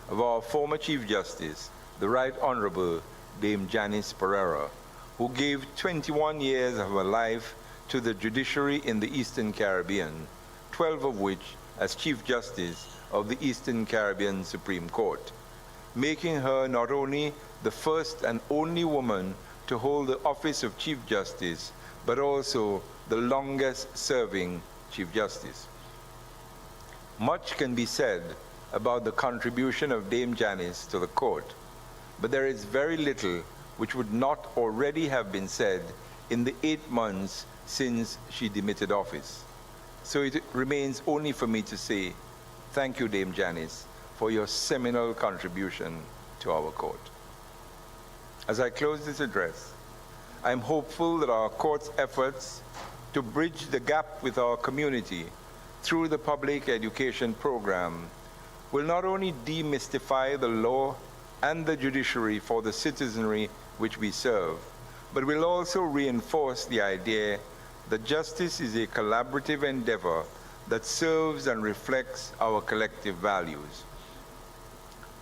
of our former Chief Justice, the Right Honorable Dame Janice Pereira, who gave 21 years of her life to the judiciary in the Eastern Caribbean, 12 of which as Chief Justice of the Eastern Caribbean Supreme Court, making her not only the first and only woman to hold the office of Chief Justice, but also the longest-serving Chief Justice. Much can be said about the contribution of Dame Janice to the court, but there is very little which would not already have been said in the 8 months since she demitted office. So it remains only for me to say, thank you, Dame Janice, for your seminal contribution to our court. As I close this address, I am hopeful that our court's efforts to bridge the gap with our community through the public education program will not only demystify the law and the judiciary for the citizenry which we serve, but will also reinforce the idea that justice is a collaborative endeavor that serves and reflects our collective values.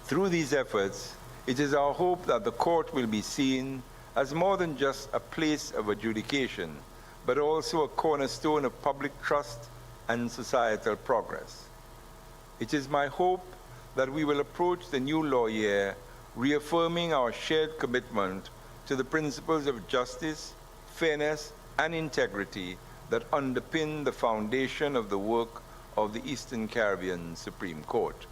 Through these efforts, it is our hope that the court will be seen as more than just a place of adjudication, but also a cornerstone of public trust and societal progress. It is my hope that we will approach the new law year reaffirming our shared commitment to the principles of justice, fairness, and integrity that underpin the foundation of the work of the Eastern Caribbean Supreme Court.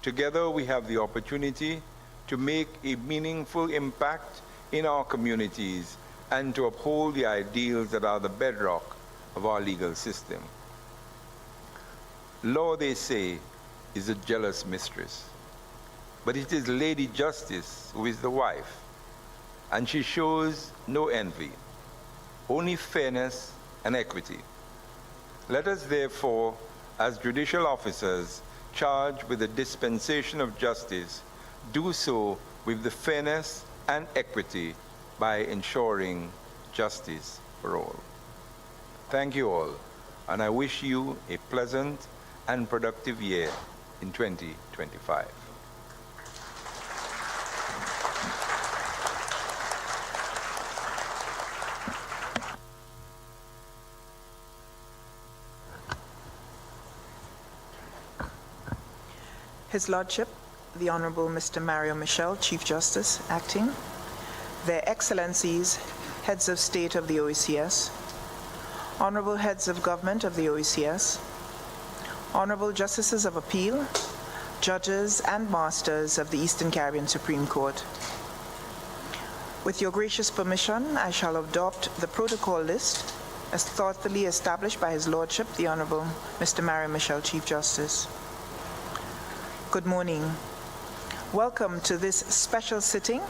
Together, we have the opportunity to make a meaningful impact in our communities and to uphold the ideals that are the bedrock of our legal system. Law, they say, is a jealous mistress, but it is Lady Justice who is the wife, and she shows no envy, only fairness and equity. Let us therefore, as judicial officers charged with the dispensation of justice, do so with the fairness and equity by ensuring justice for all. Thank you all, and I wish you a pleasant and productive year in 2025. His Lordship, the Honorable Mr. Mario Michel, Chief Justice, Acting, Their Excellencies, Heads of State of the OECS, Honorable Heads of Government of the OECS, Honorable Justices of Appeal, Judges and Masters of the Eastern Caribbean Supreme Court. With your gracious permission, I shall adopt the protocol list as thoughtfully established by His Lordship, the Honorable Mr. Mario Michel, Chief Justice. Good morning. Welcome to this special sitting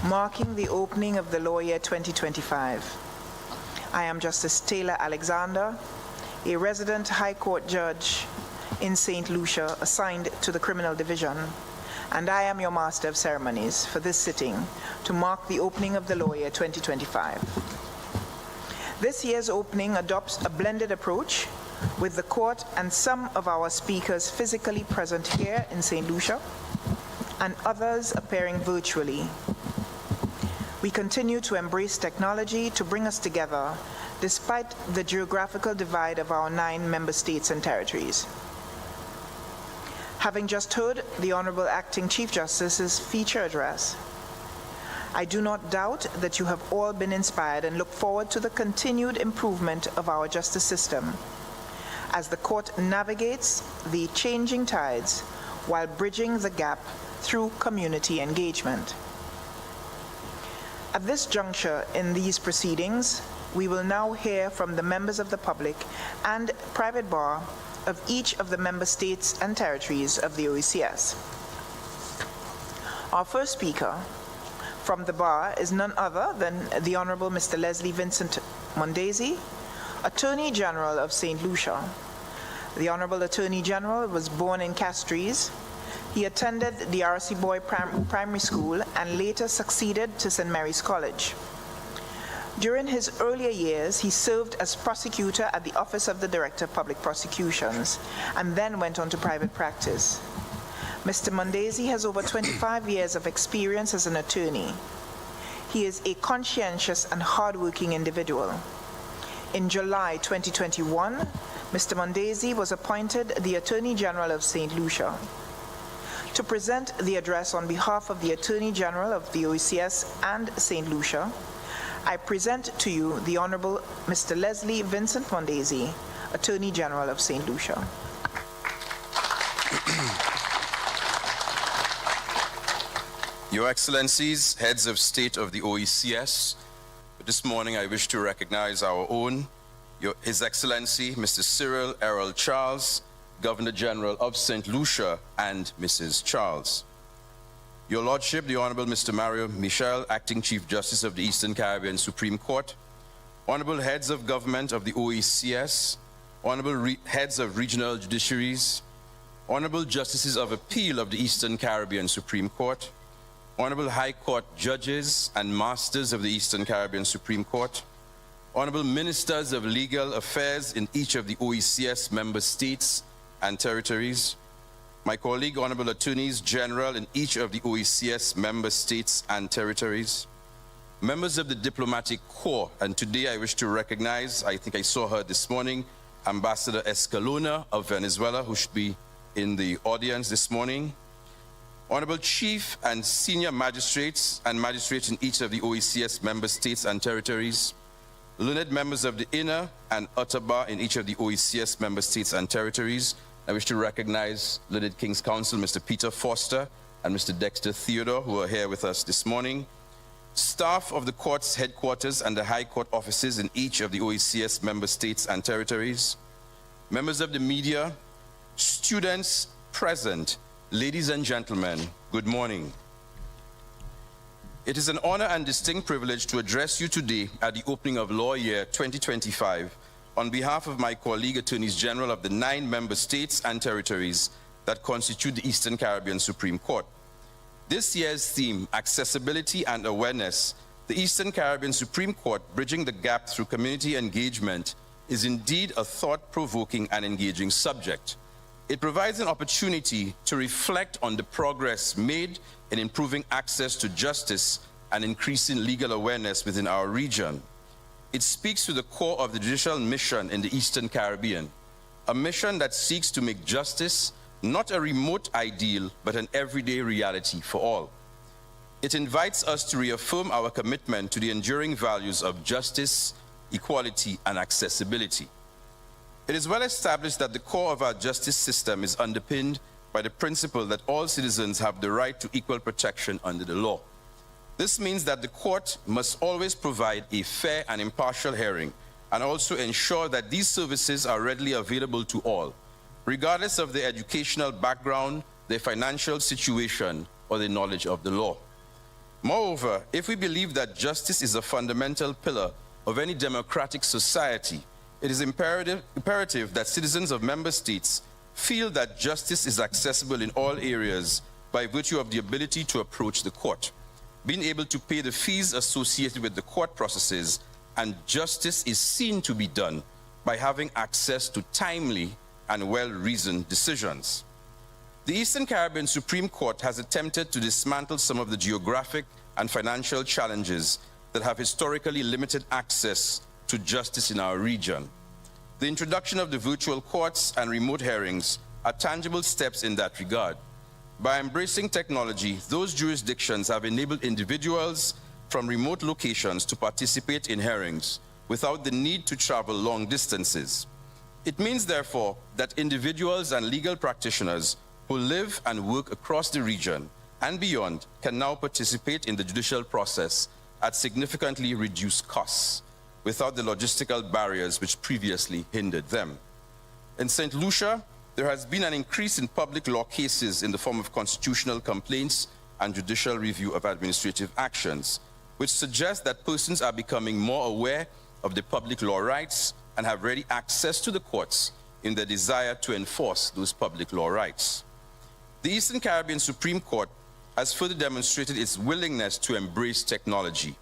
marking the opening of the law year 2025. I am Justice Taylor Alexander, a resident High Court judge in St. Lucia assigned to the Criminal Division, and I am your Master of Ceremonies for this sitting to mark the opening of the law year 2025. This year's opening adopts a blended approach with the court and some of our speakers physically present here in St. Lucia and others appearing virtually. We continue to embrace technology to bring us together despite the geographical divide of our 9 member states and territories. Having just heard the Honorable Acting Chief Justice's feature address, I do not doubt that you have all been inspired and look forward to the continued improvement of our justice system as the court navigates the changing tides while bridging the gap through community engagement. At this juncture in these proceedings, we will now hear from the members of the public and private bar of each of the member states and territories of the OECS. Our first speaker from the bar is none other than the Honorable Mr. Leslie Vincent Mondesi, Attorney General of St. Lucia. The Honorable Attorney General was born in Castries. He attended the R.C. Boy Primary School and later succeeded to St. Mary's College. During his earlier years, he served as prosecutor at the Office of the Director of Public Prosecutions and then went on to private practice. Mr. Mondesi has over 25 years of experience as an attorney. He is a conscientious and hardworking individual. In July 2021, Mr. Mondesi was appointed the Attorney General of St. Lucia. To present the address on behalf of the Attorney General of the OECS and St. Lucia, I present to you the Honorable Mr. Leslie Vincent Mondesi, Attorney General of St. Lucia. Your Excellencies, Heads of State of the OECS, this morning I wish to recognize our own, His Excellency Mr. Cyril Errol Charles, Governor General of St. Lucia, and Mrs. Charles. Your Lordship, the Honorable Mr. Mario Michel, Acting Chief Justice of the Eastern Caribbean Supreme Court, Honorable Heads of Government of the OECS, Honorable Heads of Regional Judiciaries, Honorable Justices of Appeal of the Eastern Caribbean Supreme Court, Honorable High Court Judges and Masters of the Eastern Caribbean Supreme Court, Honorable Ministers of Legal Affairs in each of the OECS member states and territories, my colleague Honorable Attorneys General in each of the OECS member states and territories, members of the Diplomatic Corps, and today I wish to recognize, I think I saw her this morning, Ambassador Escalona of Venezuela, who should be in the audience this morning, Honorable Chief and Senior Magistrates and Magistrates in each of the OECS member states and territories, learned members of the Inner and Outer Bar in each of the OECS member states and territories. I wish to recognize learned King's Counsel, Mr. Peter Foster and Mr. Dexter Theodore, who are here with us this morning. staff of the court's headquarters and the High Court offices in each of the OECS member states and territories, members of the media, students present, ladies and gentlemen, good morning. It is an honor and distinct privilege to address you today at the opening of Law Year 2025 on behalf of my colleague Attorneys General of the 9 member states and territories that constitute the Eastern Caribbean Supreme Court. This year's theme, Accessibility and Awareness, the Eastern Caribbean Supreme Court Bridging the Gap Through Community Engagement, is indeed a thought-provoking and engaging subject. It provides an opportunity to reflect on the progress made in improving access to justice and increasing legal awareness within our region. It speaks to the core of the judicial mission in the Eastern Caribbean, a mission that seeks to make justice not a remote ideal, but an everyday reality for all. It invites us to reaffirm our commitment to the enduring values of justice, equality, and accessibility. It is well established that the core of our justice system is underpinned by the principle that all citizens have the right to equal protection under the law. This means that the court must always provide a fair and impartial hearing and also ensure that these services are readily available to all, regardless of their educational background, their financial situation, or their knowledge of the law. Moreover, if we believe that justice is a fundamental pillar of any democratic society, it is imperative that citizens of member states feel that justice is accessible in all areas by virtue of the ability to approach the court, being able to pay the fees associated with the court processes, and justice is seen to be done by having access to timely and well-reasoned decisions. The Eastern Caribbean Supreme Court has attempted to dismantle some of the geographic and financial challenges that have historically limited access to justice in our region. The introduction of the virtual courts and remote hearings are tangible steps in that regard. By embracing technology, those jurisdictions have enabled individuals from remote locations to participate in hearings without the need to travel long distances. It means, therefore, that individuals and legal practitioners who live and work across the region and beyond can now participate in the judicial process at significantly reduced costs, without the logistical barriers which previously hindered them. In St. Lucia, there has been an increase in public law cases in the form of constitutional complaints and judicial review of administrative actions, which suggests that persons are becoming more aware of the public law rights and have ready access to the courts in their desire to enforce those public law rights. The Eastern Caribbean Supreme Court has further demonstrated its willingness to embrace technology,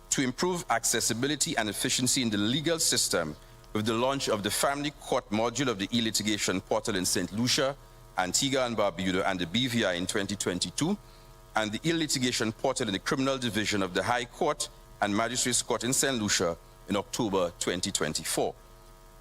to improve accessibility and efficiency in the legal system with the launch of the Family Court module of the e-litigation portal in St. Lucia, Antigua and Barbuda, and the BVI in 2022, and the e-litigation portal in the Criminal Division of the High Court and Magistrates Court in St. Lucia in October 2024.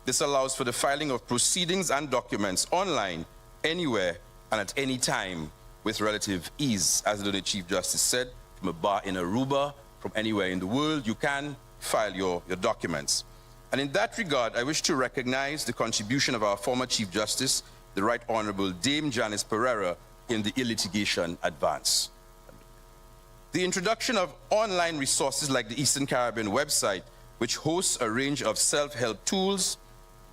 This allows for the filing of proceedings and documents online, anywhere, and at any time with relative ease. As the Chief Justice said, from a bar in Aruba, from anywhere in the world, you can file your documents. And in that regard, I wish to recognize the contribution of our former Chief Justice, the Right Honorable Dame Janice Pereira, in the e-litigation advance. The introduction of online resources like the Eastern Caribbean website, which hosts a range of self-help tools,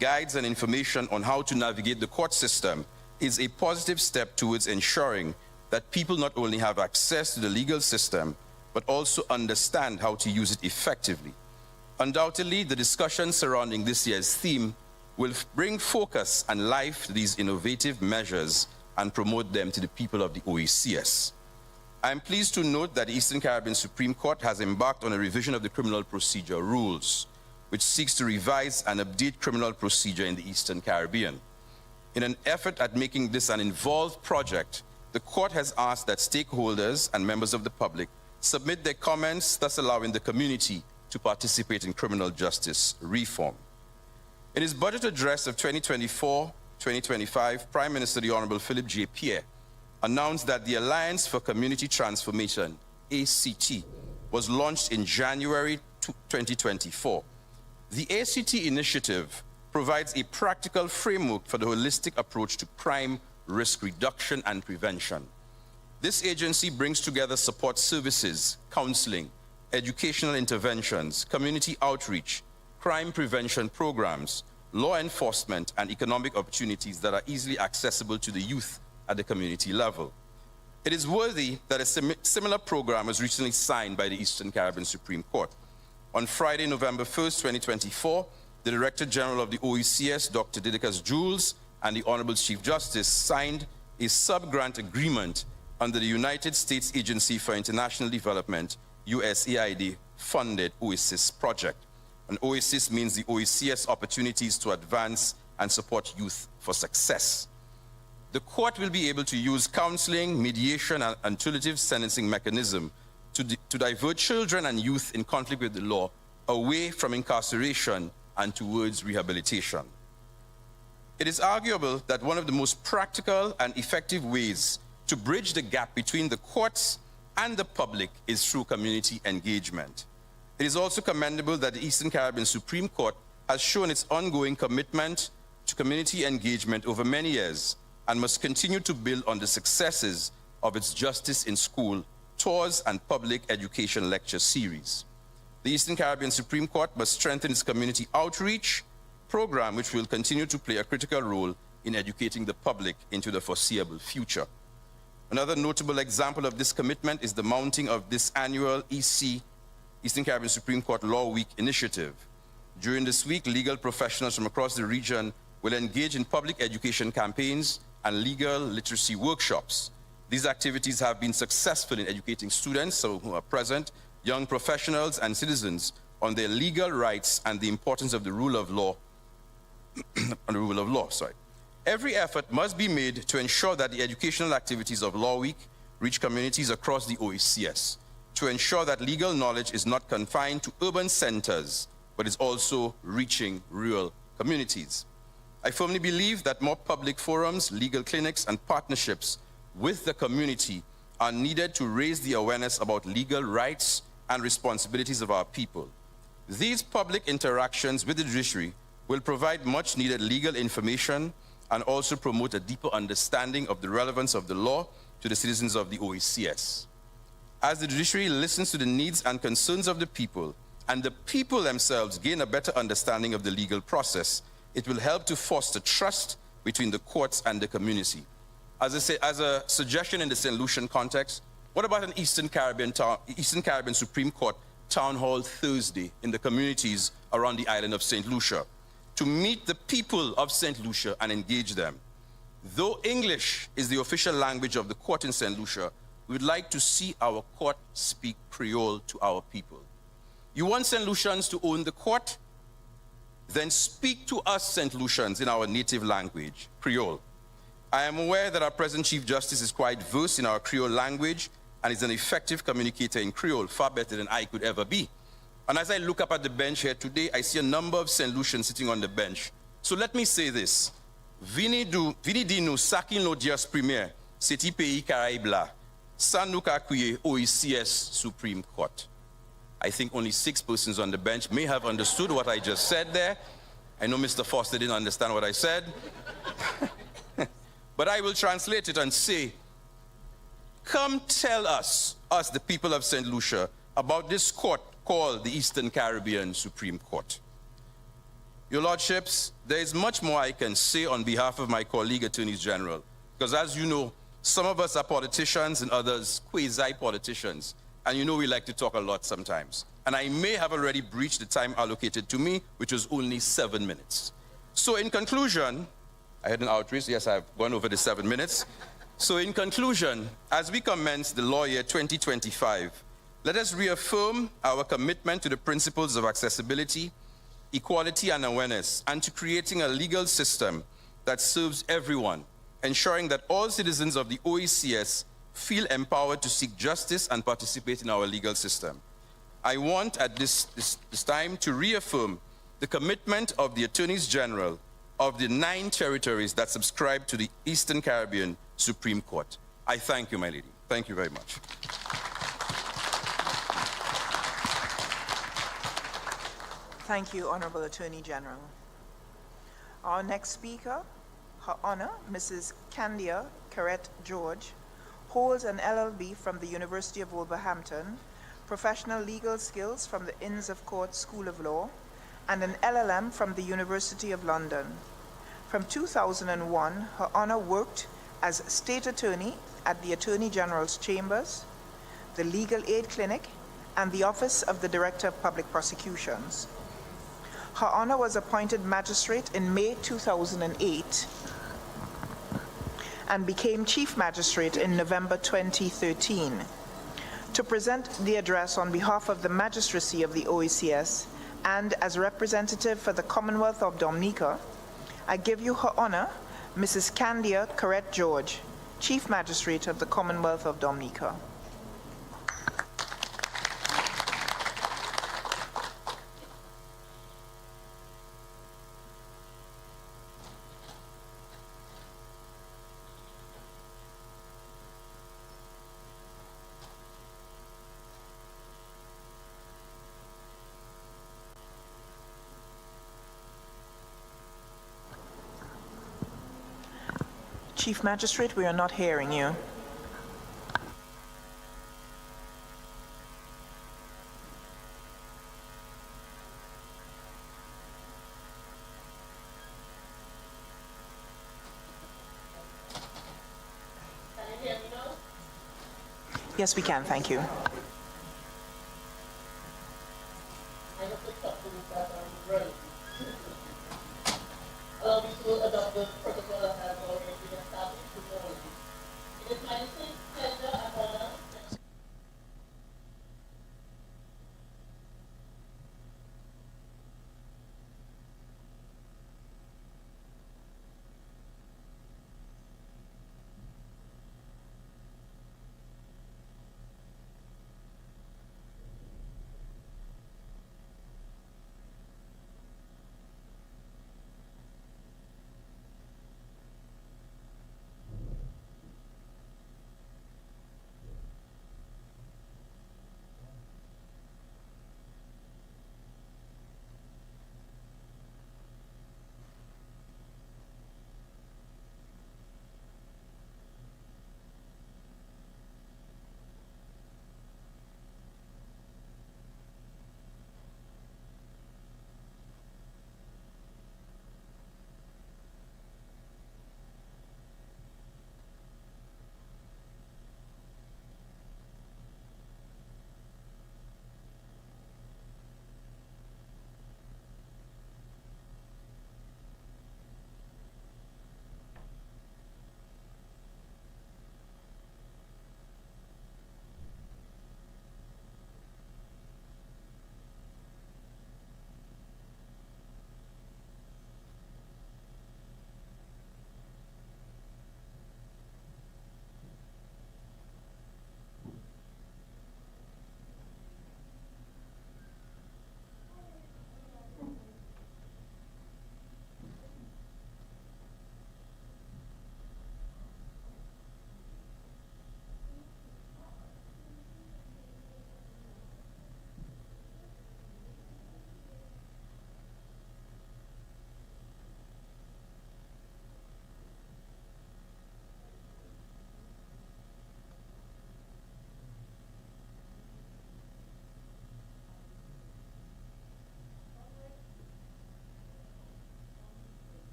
guides, and information on how to navigate the court system, is a positive step towards ensuring that people not only have access to the legal system, but also understand how to use it effectively. Undoubtedly, the discussion surrounding this year's theme will bring focus and life to these innovative measures and promote them to the people of the OECS. I am pleased to note that the Eastern Caribbean Supreme Court has embarked on a revision of the criminal procedure rules, which seeks to revise and update criminal procedure in the Eastern Caribbean. In an effort at making this an involved project, the court has asked that stakeholders and members of the public submit their comments, thus allowing the community to participate in criminal justice reform. In his budget address of 2024-2025, Prime Minister the Honorable Philip J. Pierre announced that the Alliance for Community Transformation, ACT, was launched in January 2024. The ACT initiative provides a practical framework for the holistic approach to crime, risk reduction, and prevention. This agency brings together support services, counseling, educational interventions, community outreach, crime prevention programs, law enforcement, and economic opportunities that are easily accessible to the youth at the community level. It is worthy that a similar program was recently signed by the Eastern Caribbean Supreme Court. On Friday, November 1st, 2024, the Director General of the OECS, Dr. Didicus Jules, and the Honorable Chief Justice signed a sub-grant agreement under the United States Agency for International Development, USAID-funded OASIS project. And OASIS means the OECS Opportunities to Advance and Support Youth for Success. The court will be able to use counseling, mediation, and alternative sentencing mechanism to divert children and youth in conflict with the law away from incarceration and towards rehabilitation. It is arguable that one of the most practical and effective ways to bridge the gap between the courts and the public is through community engagement. It is also commendable that the Eastern Caribbean Supreme Court has shown its ongoing commitment to community engagement over many years and must continue to build on the successes of its Justice in School tours and public education lecture series. The Eastern Caribbean Supreme Court must strengthen its community outreach program, which will continue to play a critical role in educating the public into the foreseeable future. Another notable example of this commitment is the mounting of this annual Eastern Caribbean Supreme Court Law Week initiative. During this week, legal professionals from across the region will engage in public education campaigns and legal literacy workshops. These activities have been successful in educating students who are present, young professionals and citizens on their legal rights and the importance of the rule of law. Every effort must be made to ensure that the educational activities of Law Week reach communities across the OECS, to ensure that legal knowledge is not confined to urban centers, but is also reaching rural communities. I firmly believe that more public forums, legal clinics, and partnerships with the community are needed to raise the awareness about legal rights and responsibilities of our people. These public interactions with the judiciary will provide much needed legal information and also promote a deeper understanding of the relevance of the law to the citizens of the OECS. As the judiciary listens to the needs and concerns of the people, and the people themselves gain a better understanding of the legal process, it will help to foster trust between the courts and the community. As I say, as a suggestion in the St. Lucian context, what about an Eastern Caribbean Supreme Court Town Hall Thursday in the communities around the island of St. Lucia, to meet the people of St. Lucia and engage them? Though English is the official language of the court in St. Lucia, we would like to see our court speak Creole to our people. You want St. Lucians to own the court? Then speak to us St. Lucians in our native language, Creole. I am aware that our present Chief Justice is quite versed in our Creole language and is an effective communicator in Creole, far better than I could ever be. And as I look up at the bench here today, I see a number of St. Lucians sitting on the bench. So let me say this. Vini dinu sakin lo dias premier, seti pays Caraïbes, sans nous accueillir OECS Supreme Court. I think only 6 persons on the bench may have understood what I just said there. I know Mr. Foster didn't understand what I said. But I will translate it and say, come tell us the people of St. Lucia, about this court called the Eastern Caribbean Supreme Court. Your Lordships, there is much more I can say on behalf of my colleague attorneys general, because as you know, some of us are politicians and others quasi-politicians, and you know we like to talk a lot sometimes. And I may have already breached the time allocated to me, which was only 7 minutes. So in conclusion, I had an outreach, yes, I've gone over the 7 minutes. So in conclusion, as we commence the law year 2025, let us reaffirm our commitment to the principles of accessibility, equality, and awareness, and to creating a legal system that serves everyone, ensuring that all citizens of the OECS feel empowered to seek justice and participate in our legal system. I want at this time to reaffirm the commitment of the Attorneys General of the 9 territories that subscribe to the Eastern Caribbean Supreme Court. I thank you, my lady. Thank you very much. Thank you, Honorable Attorney General. Our next speaker, Her Honor, Mrs. Candia Carrette George, holds an LLB from the University of Wolverhampton, professional legal skills from the Inns of Court School of Law, and an LLM from the University of London. From 2001, Her Honor worked as State Attorney at the Attorney General's Chambers, the Legal Aid Clinic, and the Office of the Director of Public Prosecutions. Her Honor was appointed magistrate in May 2008 and became Chief Magistrate in November 2013. To present the address on behalf of the magistracy of the OECS and as representative for the Commonwealth of Dominica, I give you Her Honor, Mrs. Candia Corrette George, Chief Magistrate of the Commonwealth of Dominica. Chief Magistrate, we are not hearing you. Can you hear me now? Yes, we can, thank you. I have to talk to this that I'm ready. Allow me to adopt the protocol that has already been established before me. It is my distinct pleasure and honor.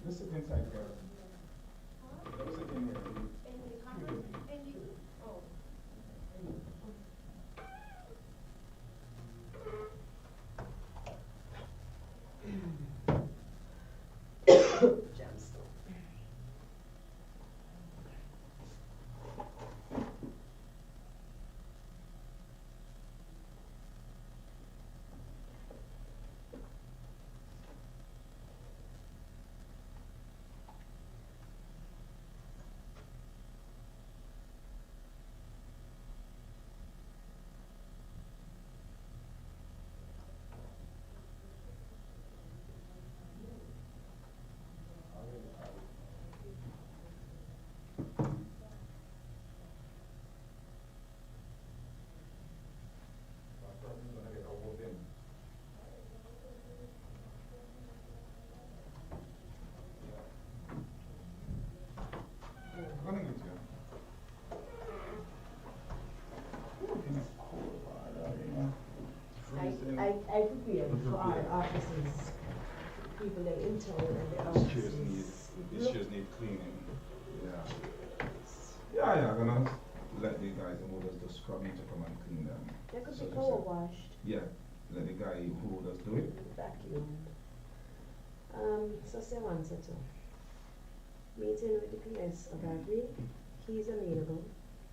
Let's sit inside here. Let's sit in here. I prepare for our offices, people that in town and the offices. These chairs need cleaning. Yeah, I'm gonna let the guys who does the scrubbing to come and clean them. They could So be they power said- washed, Yeah, let the guy who does do it. vacuumed. So say one, so two. Meeting with the PS of that week, he's amenable.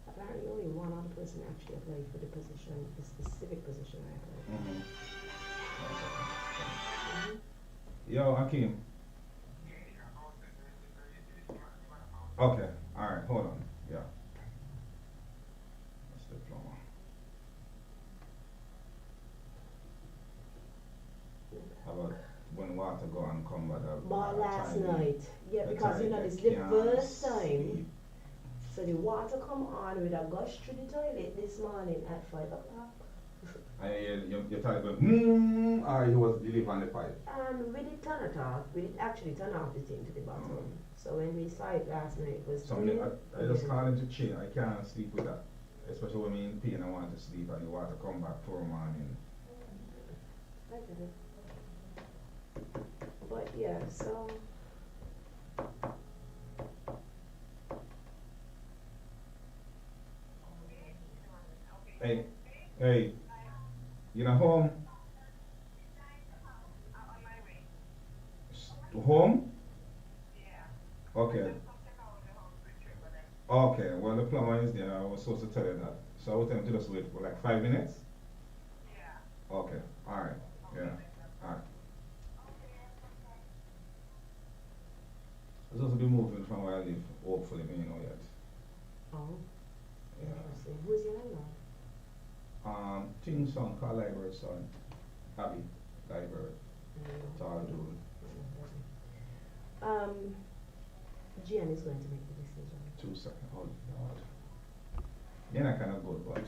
Apparently only one other person actually applied for the position, the specific position I applied. Yo, Akeem. Okay, alright, hold on. Yeah. That's the plumber. How about when water go and come by the But last time night, yeah, the because you time know, they this is the can't first time. sleep. So the water come on with a gush through the toilet this morning at 5 o'clock. And your type of or he was leave on the pipe. And we did turn it off. We did actually turn off the thing to the bottom. So when we saw it last night, it was Somebody, I just call him to chill. I can't sleep with that. Especially when I'm in pain, I want to sleep and the water come back for a morning. I get it. But yeah, so Hey, you know home? Home? Okay. Okay, well the plumber is there. I was supposed to tell you that. So I was telling him to just wait for like 5 minutes? Okay, alright, yeah, alright. I'm supposed to be moving from where I live, hopefully, but you know yet. oh, Yeah. interesting. Who's your landlord? Teen son, called Library son, Abby, Library, tall dude. Gian is going to make the decision. 2 seconds, oh Lord. They're not kind of good, but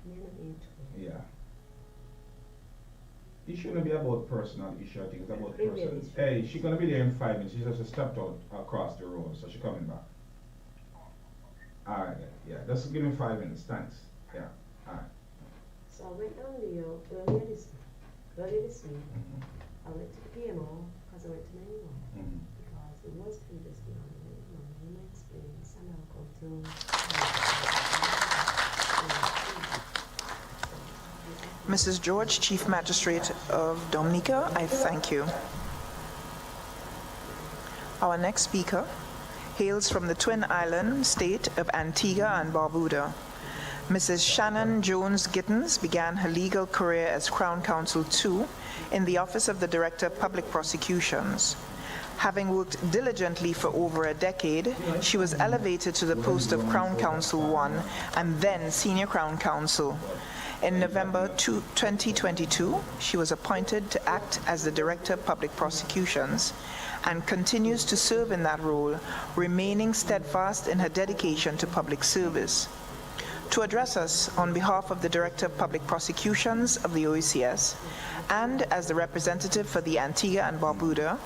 You're not into it. yeah. It shouldn't be about personal issue, I think it's about It really person. should. Hey, she's gonna be there in 5 minutes, she just stepped out across the road, so she's coming back. Alright then, yeah, just give me 5 minutes, thanks, yeah, alright. So I went down there earlier this week. I went to the PMO because I went to 91 because it was previously on the and I explained this and I'll come to Mrs. George, Chief Magistrate of Dominica, I thank you. Our next speaker hails from the Twin Island state of Antigua and Barbuda. Mrs. Shannon Jones Gittens began her legal career as Crown Counsel II in the Office of the Director of Public Prosecutions. Having worked diligently for over a decade, she was elevated to the post of Crown Counsel I and then Senior Crown Counsel. In November 2022, she was appointed to act as the Director of Public Prosecutions and continues to serve in that role, remaining steadfast in her dedication to public service. To address us on behalf of the Director of Public Prosecutions of the OECS and as the representative for the Antigua and Barbuda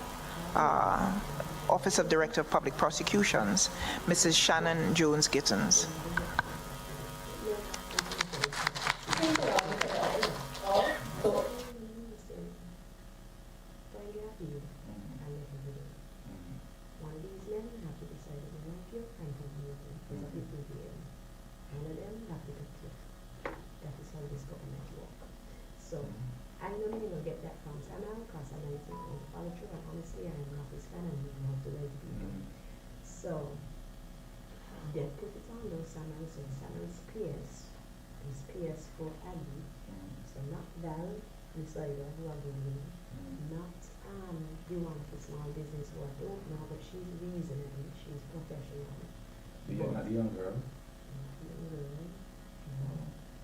Office of Director of Public Prosecutions, Mrs. Shannon Jones Gittens. follow through, and honestly, I'm an office fan and I have to lie to people. So, they put it on those summons, and summons PS is PS for Abby. So not Val, Miss Ida, who I don't know, not the one for small business who I don't know, but she's reasonable, she's professional. You're not a young girl. Young girl.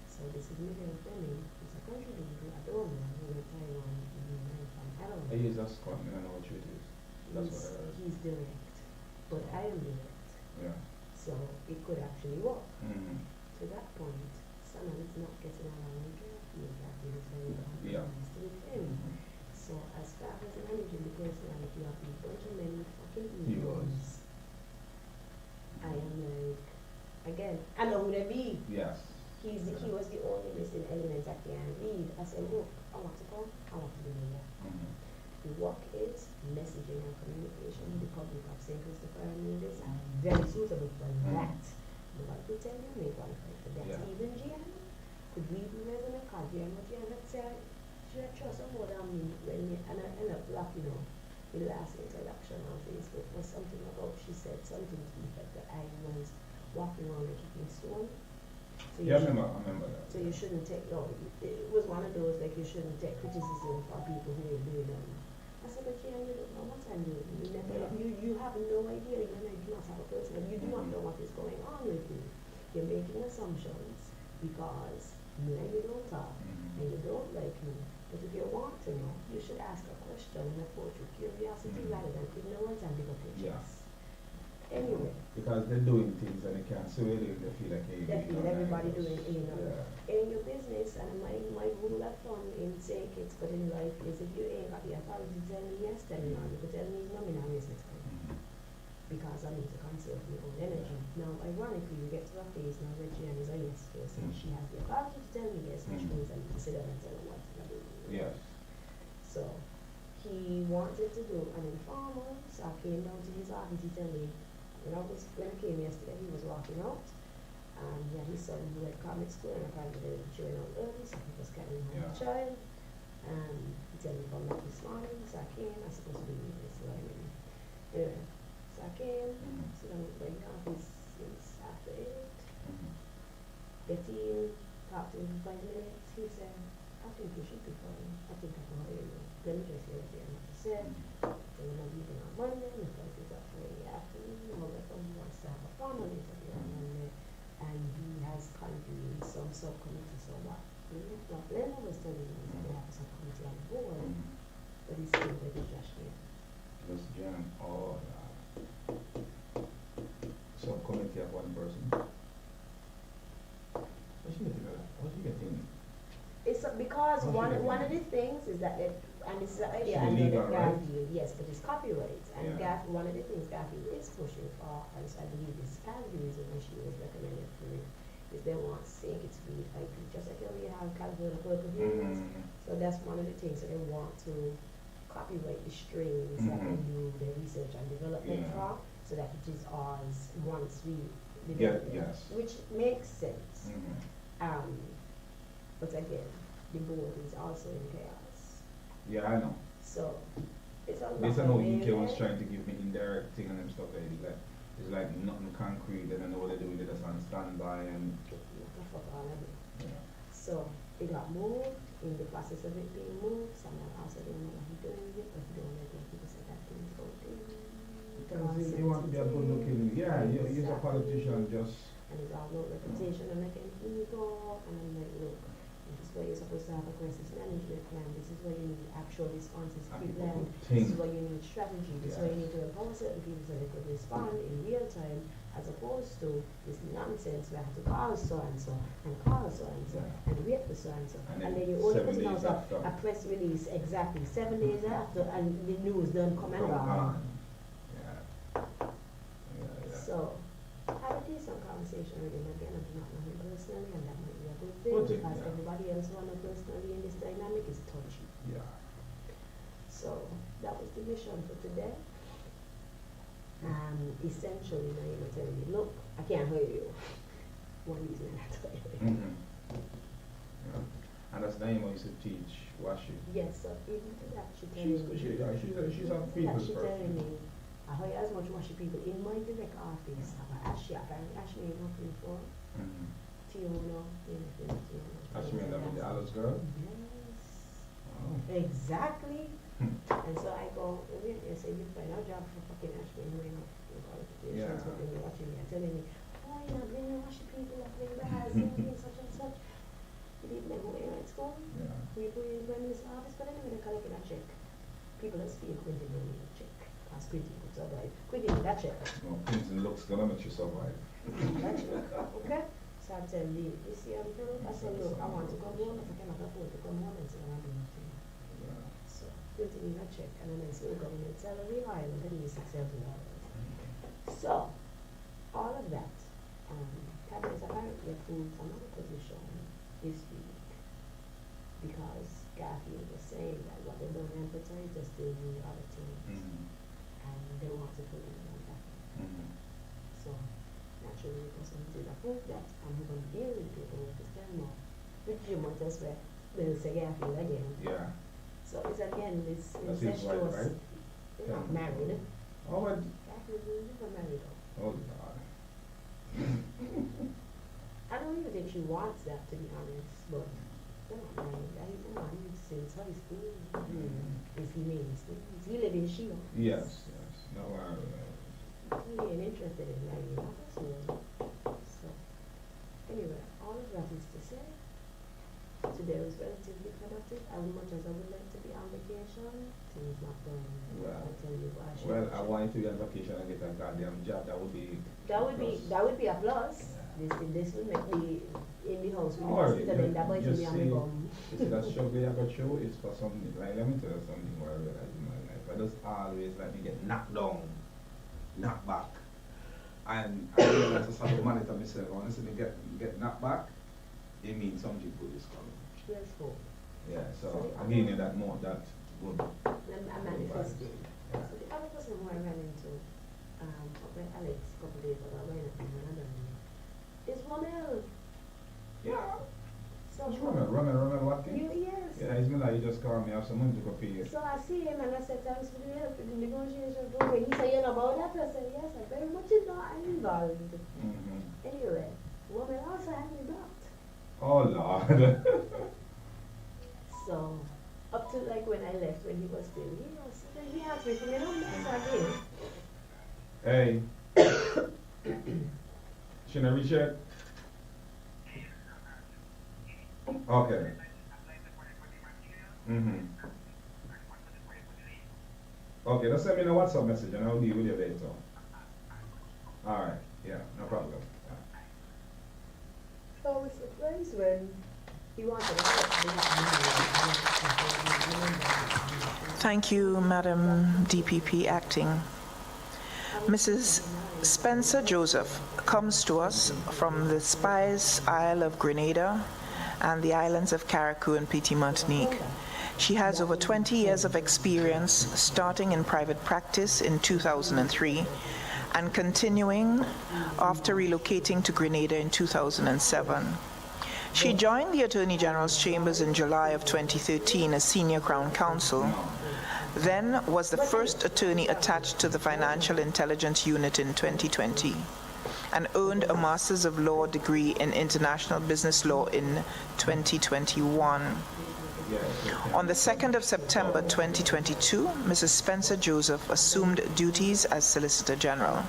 So this is Miguel Fleming, he's a country leader, I don't know, who went to Taiwan, I don't know. He is a squad, I don't know what it is. That's what I heard. He's direct, but I am direct. Yeah. So it could actually work. Mm-hmm. To that point, someone is not getting around the field that he is very Yeah. honest with him. So as far as managing the personality of a bunch of men with fucking He egos, was. I am like, again, I know who they be. Yes. He was the only missing element I can read. I said, look, I want to come, I want to do more. Mm-hmm. The work is messaging and communication. The public of St. Christopher and Needles are very suitable for that. Nobody could tell you, make one for that. Yeah. Even Gian could read the resume card. Gian, what Gian had said, she had trust more than me when me, and I ended up blocking her. The last introduction on Facebook was something about, she said something to the effect that I was walking around a kicking stone. So Yeah, I remember that. so you shouldn't take, no, it was one of those, like, you shouldn't take criticism from people who are doing them. I said, but yeah, you don't know what I'm doing. You never, you have no idea, you do not have a person, you do not know what is going on with you. You're making assumptions because me and you don't talk, and you don't like me. But if you want to know, you should ask a question and approach with curiosity rather than ignorance and bigger pictures. Yeah. Anyway. Because they're doing things and they can't so they feel like, hey, Definitely, everybody doing Yeah. in your business, and my rule of thumb in saying kids but in life is if you ain't got the authority to tell me yes, tell me no. If you tell me no, me not waste my time. Because I need to conserve my own energy. Now, ironically, we get to a phase now where Gian is a yes person. She has the authority to tell me yes, which means I need to sit down and tell her what to do. Yes. So, he wanted to do an informal, so I came down to his office, he told me, when I came yesterday, he was walking out, and he had his son who had come at school, and apparently they were chewing out early, so he was carrying home the child, and he told me come back this morning, so I came, I was supposed to be leaving this morning. Anyway, so I came, so then my office since after 8, get in, talked to him for 5 minutes, he said, I think you should be fine, I think I can hire you. Let me just hear what you have to say. So when I'm leaving on Monday, my flight is up for the afternoon, all that he wants to have a formal interview on Monday, and he has convened some subcommittee, so what Glenn was telling me is that they have a subcommittee on board, but he's still very Josh here. Just Jan, oh, subcommittee of one person. What's she getting? What's she getting? It's because Oh, one she of the things is that and this is an idea She I know legal, that right? Gavi, yes, but it's copyright. And Yeah. One of the things Gavi is pushing for, and I believe this is kind of the reason why she was recommended for it, is they want Sink to be IP, just like how we have California Purple Hills. So that's one of the things that they want to copyright the strings that they do their research and development for, so that it is ours once we develop it, Yes. which makes sense. But again, the board is also in chaos. Yeah, I know. So it's a lot. Based on how UK of was trying to give me indirect thing and them stuff like that. It's like nothing concrete, they don't know what they're doing, they just on standby and So it got moved, in the process of it being moved, someone also didn't know what he doing with it, but he don't let people say that things go because you want to be a good looking, yeah, you're a politician, just and it's all about reputation and making ego, and I'm like, look, this is where you're supposed to have a crisis management plan, this is where you need actual responses pre-planned, this is where you need strategy, this is where you need to empower certain people so they could respond in real time, as opposed to this nonsense where I have to call so-and-so, and call so-and-so, and wait for so-and-so, and then you only put out a press release exactly 7 days after, and the news don't come and gone. So, have a decent conversation with him again. I do not know him personally, and that might be a good thing because everybody else who I know personally in this dynamic is touchy. Yeah. So, that was the mission for today. Essentially, now you're telling me, look, I can't hear you. One reason I have to hear you. Yeah. And that's Naima used to teach washing. Yes, so even to that, she She's telling good. She's a that people's she person. telling me, I hire as much washy people in my direct office. Ashley, apparently Ashley ain't nothing for Mm-hmm. Tiona, Tiona. Ashley and the Alice girl? Yes. Oh. Exactly. Hmm. And so I go, you say you find a job for fucking Ashley and we're not qualifications, Yeah. but then you're watching me and telling me, oh, you're not bringing washy people, you're playing bars, you're doing such and such. You didn't know where you're at school. Yeah. We put you in the Prime Minister's office, but anyway, they're collecting a check. People are still Quentin don't need a check. As Quentin could survive. Quentin need that check. No, Clinton looks gonna make you survive. That check. Okay? So I tell Lee, you see, I'm through. I said, look, I want to come home. If I cannot afford to come home, and say, I'm doing nothing. Yeah. So Quentin need a check. And then I say, oh, government salary high, and then he's $6,000. So, all of that, cabinet apparently approved another position this week because Garfield was saying that what they don't advertise, they still do other things, Mm-hmm. and they want to put it on that. Mm-hmm. So, naturally, the person did approve that, and we're going to deal with paperwork to tell more. Which you might as well, they'll say Garfield again. Yeah. So, it's again, this That's his wife, incestuous, right? they're not married. Oh, but, Garfield is never married though. oh, God. I don't even think she wants that, to be honest, but they're not married. I know him since high school. If he means things. He live in Shiloh. Yes, yes. No, He ain't interested in marrying a person. So, anyway, all of that is to say, today was relatively productive. As much as I would like to be on vacation, things not going. Well, I tell you what, well, I want you to be on vacation and get a goddamn job. That would be. that would be a plus. This would make me in the house with Or the hospital and that might you be on see, the bum. you see that struggle you got through is for something. Like, let me tell you something what I realized in my life. I just always let me get knocked down, knocked back. And I realized I started to monitor myself. Honestly, me get knocked back, it means something good is coming. Yes, for. Yeah, so I gave you that more, that good. I'm manifesting. Yeah. So the other person who I ran into, up at Alex a couple of days ago, I ran into another one, is Romel. Yeah. So What's Romel Watkins? yes. Yeah, he's been like, you just called me, I have some money to go pay you. So I see him and I said, thanks for the help in the negotiation. When he said, you know about that, I said, yes, I very much I'm involved. Mm-hmm. Anyway, Romel also had me blocked. Oh, Lord. So, up to like when I left, when he was still, he asked me for my number, so I gave. Hey. Shouldn't I reach yet? Okay. Mm-hmm. Okay, just send me a WhatsApp message and I'll deal with you later. Alright, yeah, no problem. So I was surprised when he wanted to Thank you, Madam DPP Acting. Mrs. Spencer Joseph comes to us from the Spice Isle of Grenada and the islands of Carriacou and Petite Martinique. She has over 20 years of experience, starting in private practice in 2003 and continuing after relocating to Grenada in 2007. She joined the Attorney General's chambers in July of 2013 as Senior Crown Counsel, then was the first attorney attached to the Financial Intelligence Unit in 2020, and earned a Master's of Law degree in International Business Law in 2021. On the 2nd of September 2022, Mrs. Spencer Joseph assumed duties as Solicitor General.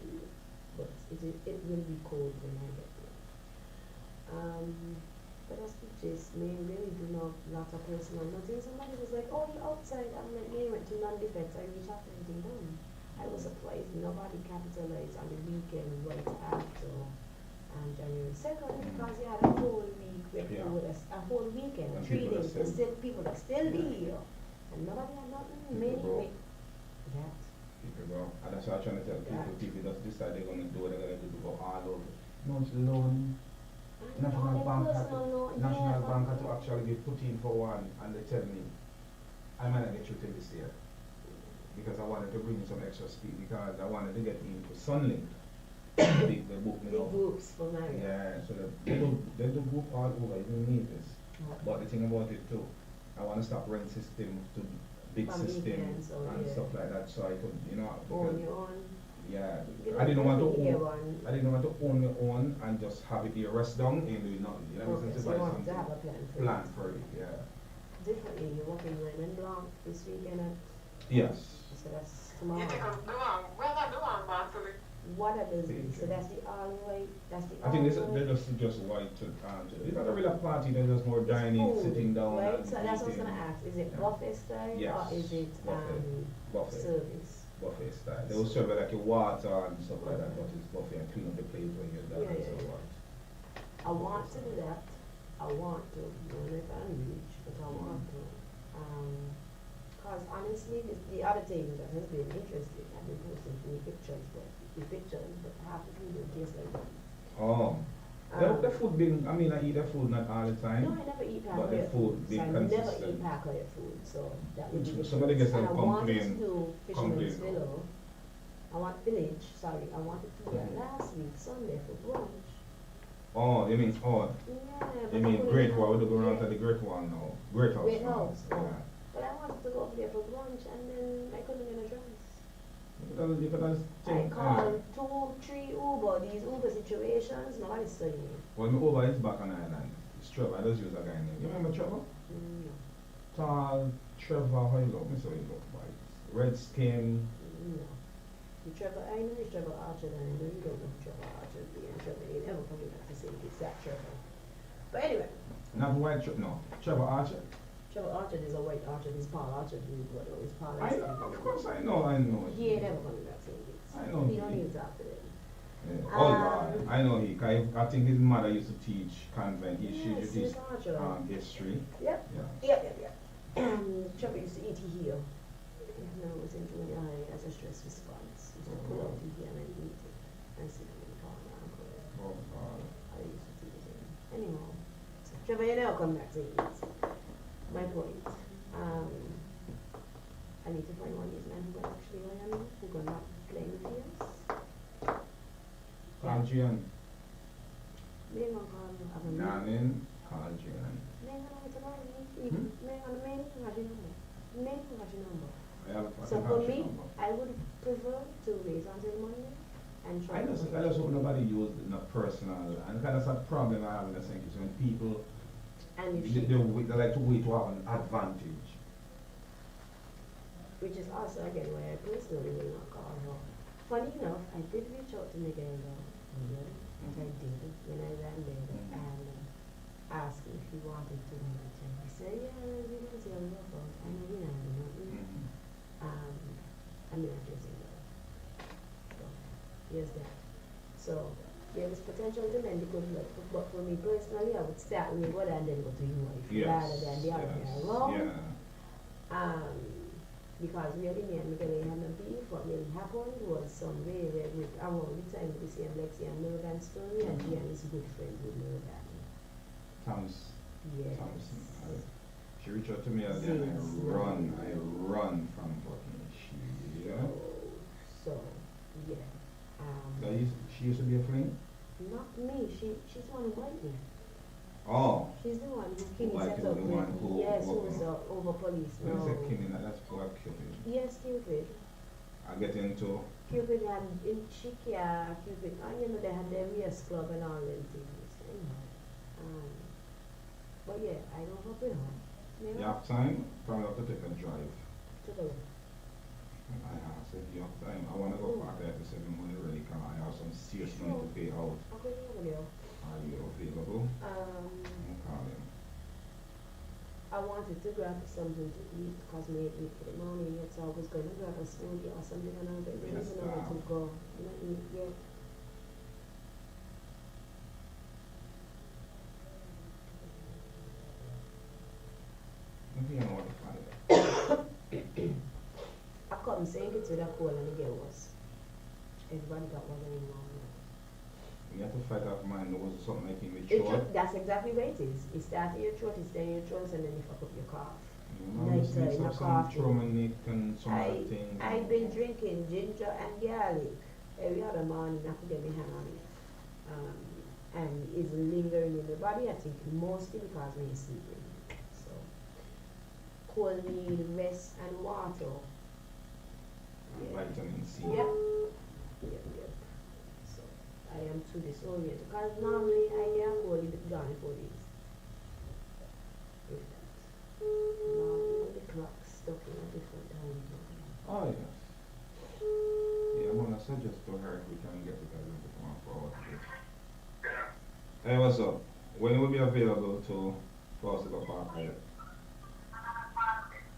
But it will be cold when I get there. But I speak just me really do not lot of personal nothing. Somebody was like, oh, you're outside. I'm like, yeah, went to non-defense. I reached out everything done. I was surprised nobody capitalized on the weekend right after January 2nd because you had a whole week with a whole weekend, And 3 people are days. still- People are still here. And nobody had nothing. Many. That. so I'm trying to tell people just decide they're going to do what they're going to do to go all over. No, it's loan. National Bank had to actually be put in for one, and they tell me I might not get through till this year because I wanted to bring in some extra speed because I wanted to get into Sunlink. They book me The up. groups for marriage. Yeah, so they do group all over, even need this. But the thing about it too, I want to stop rent system to big From system weekends, and stuff like that, so I could, you know, Own because, your own. yeah, You I didn't want to definitely get own, one. I didn't want to own my own and just have it be a rest down and do nothing. You know, Okay, to so buy you want something. to have a plan for Plan it. for it, yeah. Differently, you're working Raymond Blanc this weekend at, Yes. so that's tomorrow. You think I'm doing, well, I'm doing, Martin. What a business, so that's the all way, that's the I think all they're way. just white to it's not a real party, they're just more dining, Food, sitting down right? and So that's what I was eating. gonna ask, is it Yeah. buffet style Yes, or is it buffet. service? Buffet style. They will serve it like a water and stuff like that, but it's buffet and clean up the plate when you're done Yeah, and yeah, so yeah. forth. I want to do that, I want to, don't know if I'm rich, but I want to. Cause honestly, the other thing that has been interesting, I've been posting the pictures, but half the food don't taste like that. Oh. The food being, I mean, I eat the food not all the time. No, I never eat But the Packaway food food, so being I never consistent. eat Packaway food, so that would be the Somebody difference. gets a And I wanted complaint- to do Fisherman's complaint. Willow, I wanted to do that Mhm. last week, Sunday for brunch. Oh, you mean, Yeah. you but I mean couldn't Great have- Wall, we go around to yeah. the Great Wall now. Great House. Great now. House, Yeah. But I wanted to go over there for brunch and then I couldn't get a chance. You could just I think, called 2, 3 Uber, these Uber situations, nobody's studying it. well, my Uber is back on island. It's Trevor, I just use a guy name. You remember Trevor? No, Tall Trevor, how you look? Me say he look white. Red skin. no. I know it's Trevor Archer and I know you don't know who Trevor Archer is, and Trevor ain't ever coming back to say it's that Trevor. But anyway, Not white Trevor, no. Trevor Archer. Trevor Archer is a white Archer, it's Paul Archer, but it's Paul I know, of course I know. He ain't ever coming back saying this. I know He he- don't even talk to them. Yeah. Oh, God. I know he. I think his mother used to teach convent. She Yes, used to teach Miss Archer. history. Yep. Yeah. Yep. Trevor used to eat here. When I was in junior high as a stress response. Used to pull out here and eat it. And sit in the corner and go. Oh, God. I used to teach him. Anyhow, so Trevor, you never come back saying this. My point. I need to find one of these men who are actually loyal, who are not playing the fields. Carl Gian. May nga call me. Nanin Carl Gian. May nga naman tomorrow. Hmm? May nga naman number. May nga number. I have So I for have me, your number. I would prefer to wait until Monday and try. I just hope nobody used it in a personal, and kind of a problem I have in the sense is when people And if they, she, they like to wait to have an advantage. which is also again why I personally will not call her. Funny enough, I did reach out to Miguel though, as I did when I landed and asked if he wanted to meet him. He said, yeah, we can see how we work out. I know we know nothing. I mean, I just say that. So, here's that. So, there is potential to mend the good luck, but for me personally, I would start with what and then go to you Yes. rather than the other way around. Yeah. Because really, me and Miguel had no beef. What really happened was some way where we, around the time we see Lexi and Morgan story, and she and his good friend with Morgan. Thomas. Yes. Thompson. She reached out to me and then I run from fucking she. Yeah. So, yeah. She used to be a fling? Not me. She's the one who bite me. Oh. She's the one who Kenny Like set the up one with. who- Yes, who- who was over police. When No. you say killing, that's poor Cupid. Yes, Cupid. I get into Cupid had in Chikia, Cupid, and you know they had their race club and all them things. Anyway, but yeah, I don't know with her. You you know, have time, probably have to take a drive. to the And I asked if you have time. I want to go back there to save me money really because I have some serious money to pay out. okay, yeah. Are you available? I'll call him. I wanted to grab something to eat because we ate for the morning yet, so I was going to grab a smoothie or something and I didn't Yes, even know where to ma'am. go. Not eat yet. I think I know what to find. I couldn't say it with a cold and the girl was. everybody got what they want. You have to fight off mine. There was something like in the It throat. that's exactly what it is. It starts in your throat, it stays in your throat, and then you fuck up your cough. Must need some turmeric and some other things. I've been drinking ginger and garlic every other morning. I could get my hand on it. And it's lingering in the body, I think mostly because when you're sleeping. So, cold meal, rest, and water. Vitamin C. Yep. So, I am too disoriented because normally I am going to be gone for days. If that. Now, the clock stuck in a different time zone. Oh, yes. Yeah, I'm going to suggest to her if we can get it as a come forward. Hey, what's up? When will be available for us to go park here?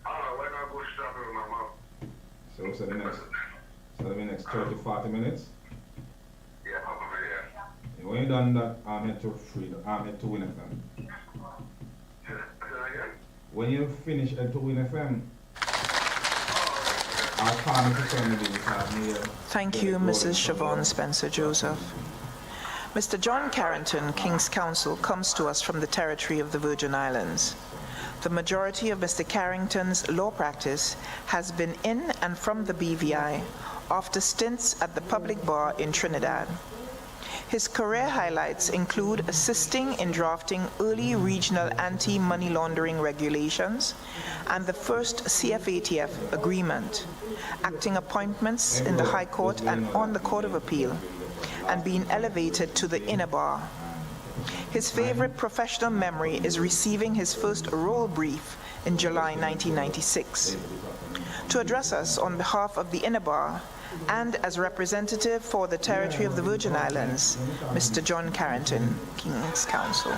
When I go shopping with my mom. So we said the next 30, 40 minutes? Yeah, probably, yeah. And when you done that, I'm head to Win FM. Say that again? When you finish head to Win FM, I'll call me to send me the Thank you, Mrs. Siobhan Spencer Joseph. Mr. John Carrington, King's Counsel, comes to us from the territory of the Virgin Islands. The majority of Mr. Carrington's law practice has been in and from the BVI after stints at the public bar in Trinidad. His career highlights include assisting in drafting early regional anti-money laundering regulations and the first CFATF agreement, acting appointments in the High Court and on the Court of Appeal, and being elevated to the inner bar. His favorite professional memory is receiving his first role brief in July 1996. To address us on behalf of the inner bar and as representative for the territory of the Virgin Islands, Mr. John Carrington, King's Counsel.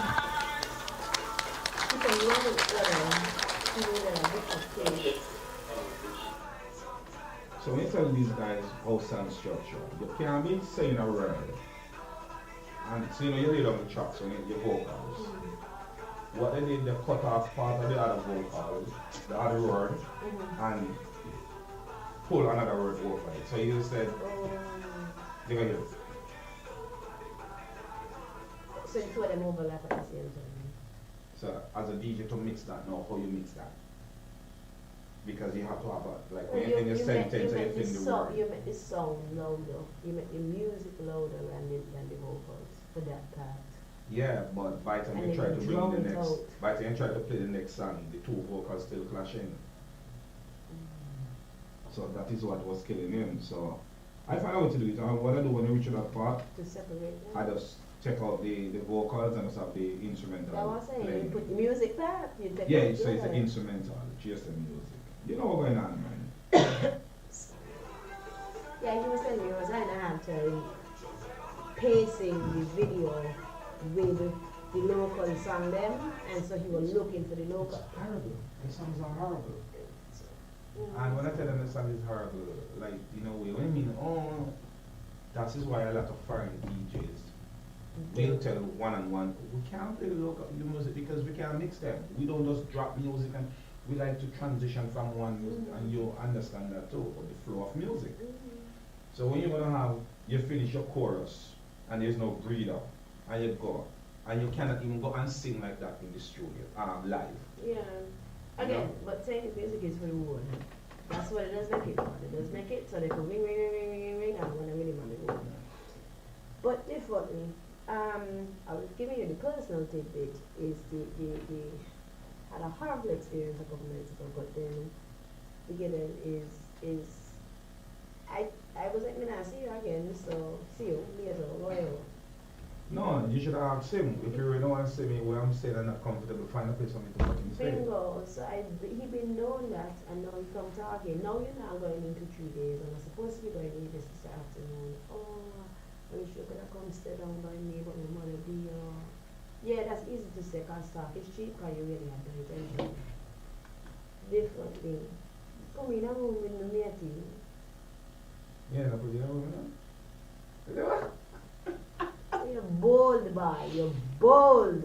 So when you tell these guys house and structure, you can't be saying a word. And so you know you lay down the tracks when your vocals. What they did, they cut off part of the other vocal, the other word, and pull another word over it. So you said, you know, here. So the two of them overlap at the same time. So as a DJ to mix that, know how you mix that. Because you have to have a, like when you sentence and you think the word. You make the song louder, you make the music louder than the vocals for that part. Yeah, but by the time And you try then to you bring drum the it next, out. by the time you try to play the next song, the two vocals still clashing. So that is what was killing him. So I find out to do it. What I do when I reach that part, To separate them. I just check out the vocals and just have the instrumental. That was saying, you playing. put the music part, you take Yeah, it so it's an together. instrumental, just the music. You know what's going on, man. Yeah, he was telling me he was in a hand to pacing the video with the local song them, and so he was looking for the It's local. horrible. The songs are horrible. And when I tell them the song is horrible, like, you know, when I mean, oh, that is why a lot of foreign DJs will tell one-on-one, we can't play the local music because we can't mix them. We don't just drop music, and we like to transition from one music, and you understand that too, or the flow of music. So when you're gonna have, you finish your chorus, and there's no breather, and you go, and you cannot even go and sing like that in the studio, live. Yeah. Again, but saying the music is for the word. That's what it does make it for. It does make it so they can ring, ring, ring, ring, ring, ring, ring, and when I really want the word. But differently, I was giving you the personal tidbit is the had a horrible experience a couple minutes ago, but then beginning is I was like, I see you again, so see you later, whatever. No, you should ask him. If you really want to see me where I'm staying and not comfortable, find a place for me to fucking stay. Bingo. So he been knowing that, and now he come talking. Now you're not going into 3 days, and I'm supposed to be going in this afternoon. Oh, I wish you could have come stay down by me, but my mother be, yeah, that's easy to say, cause talk is cheap, cause you really have the attention. Differently. Come in a room with the matey. Yeah, but you know, You're bold, boy. You're bold.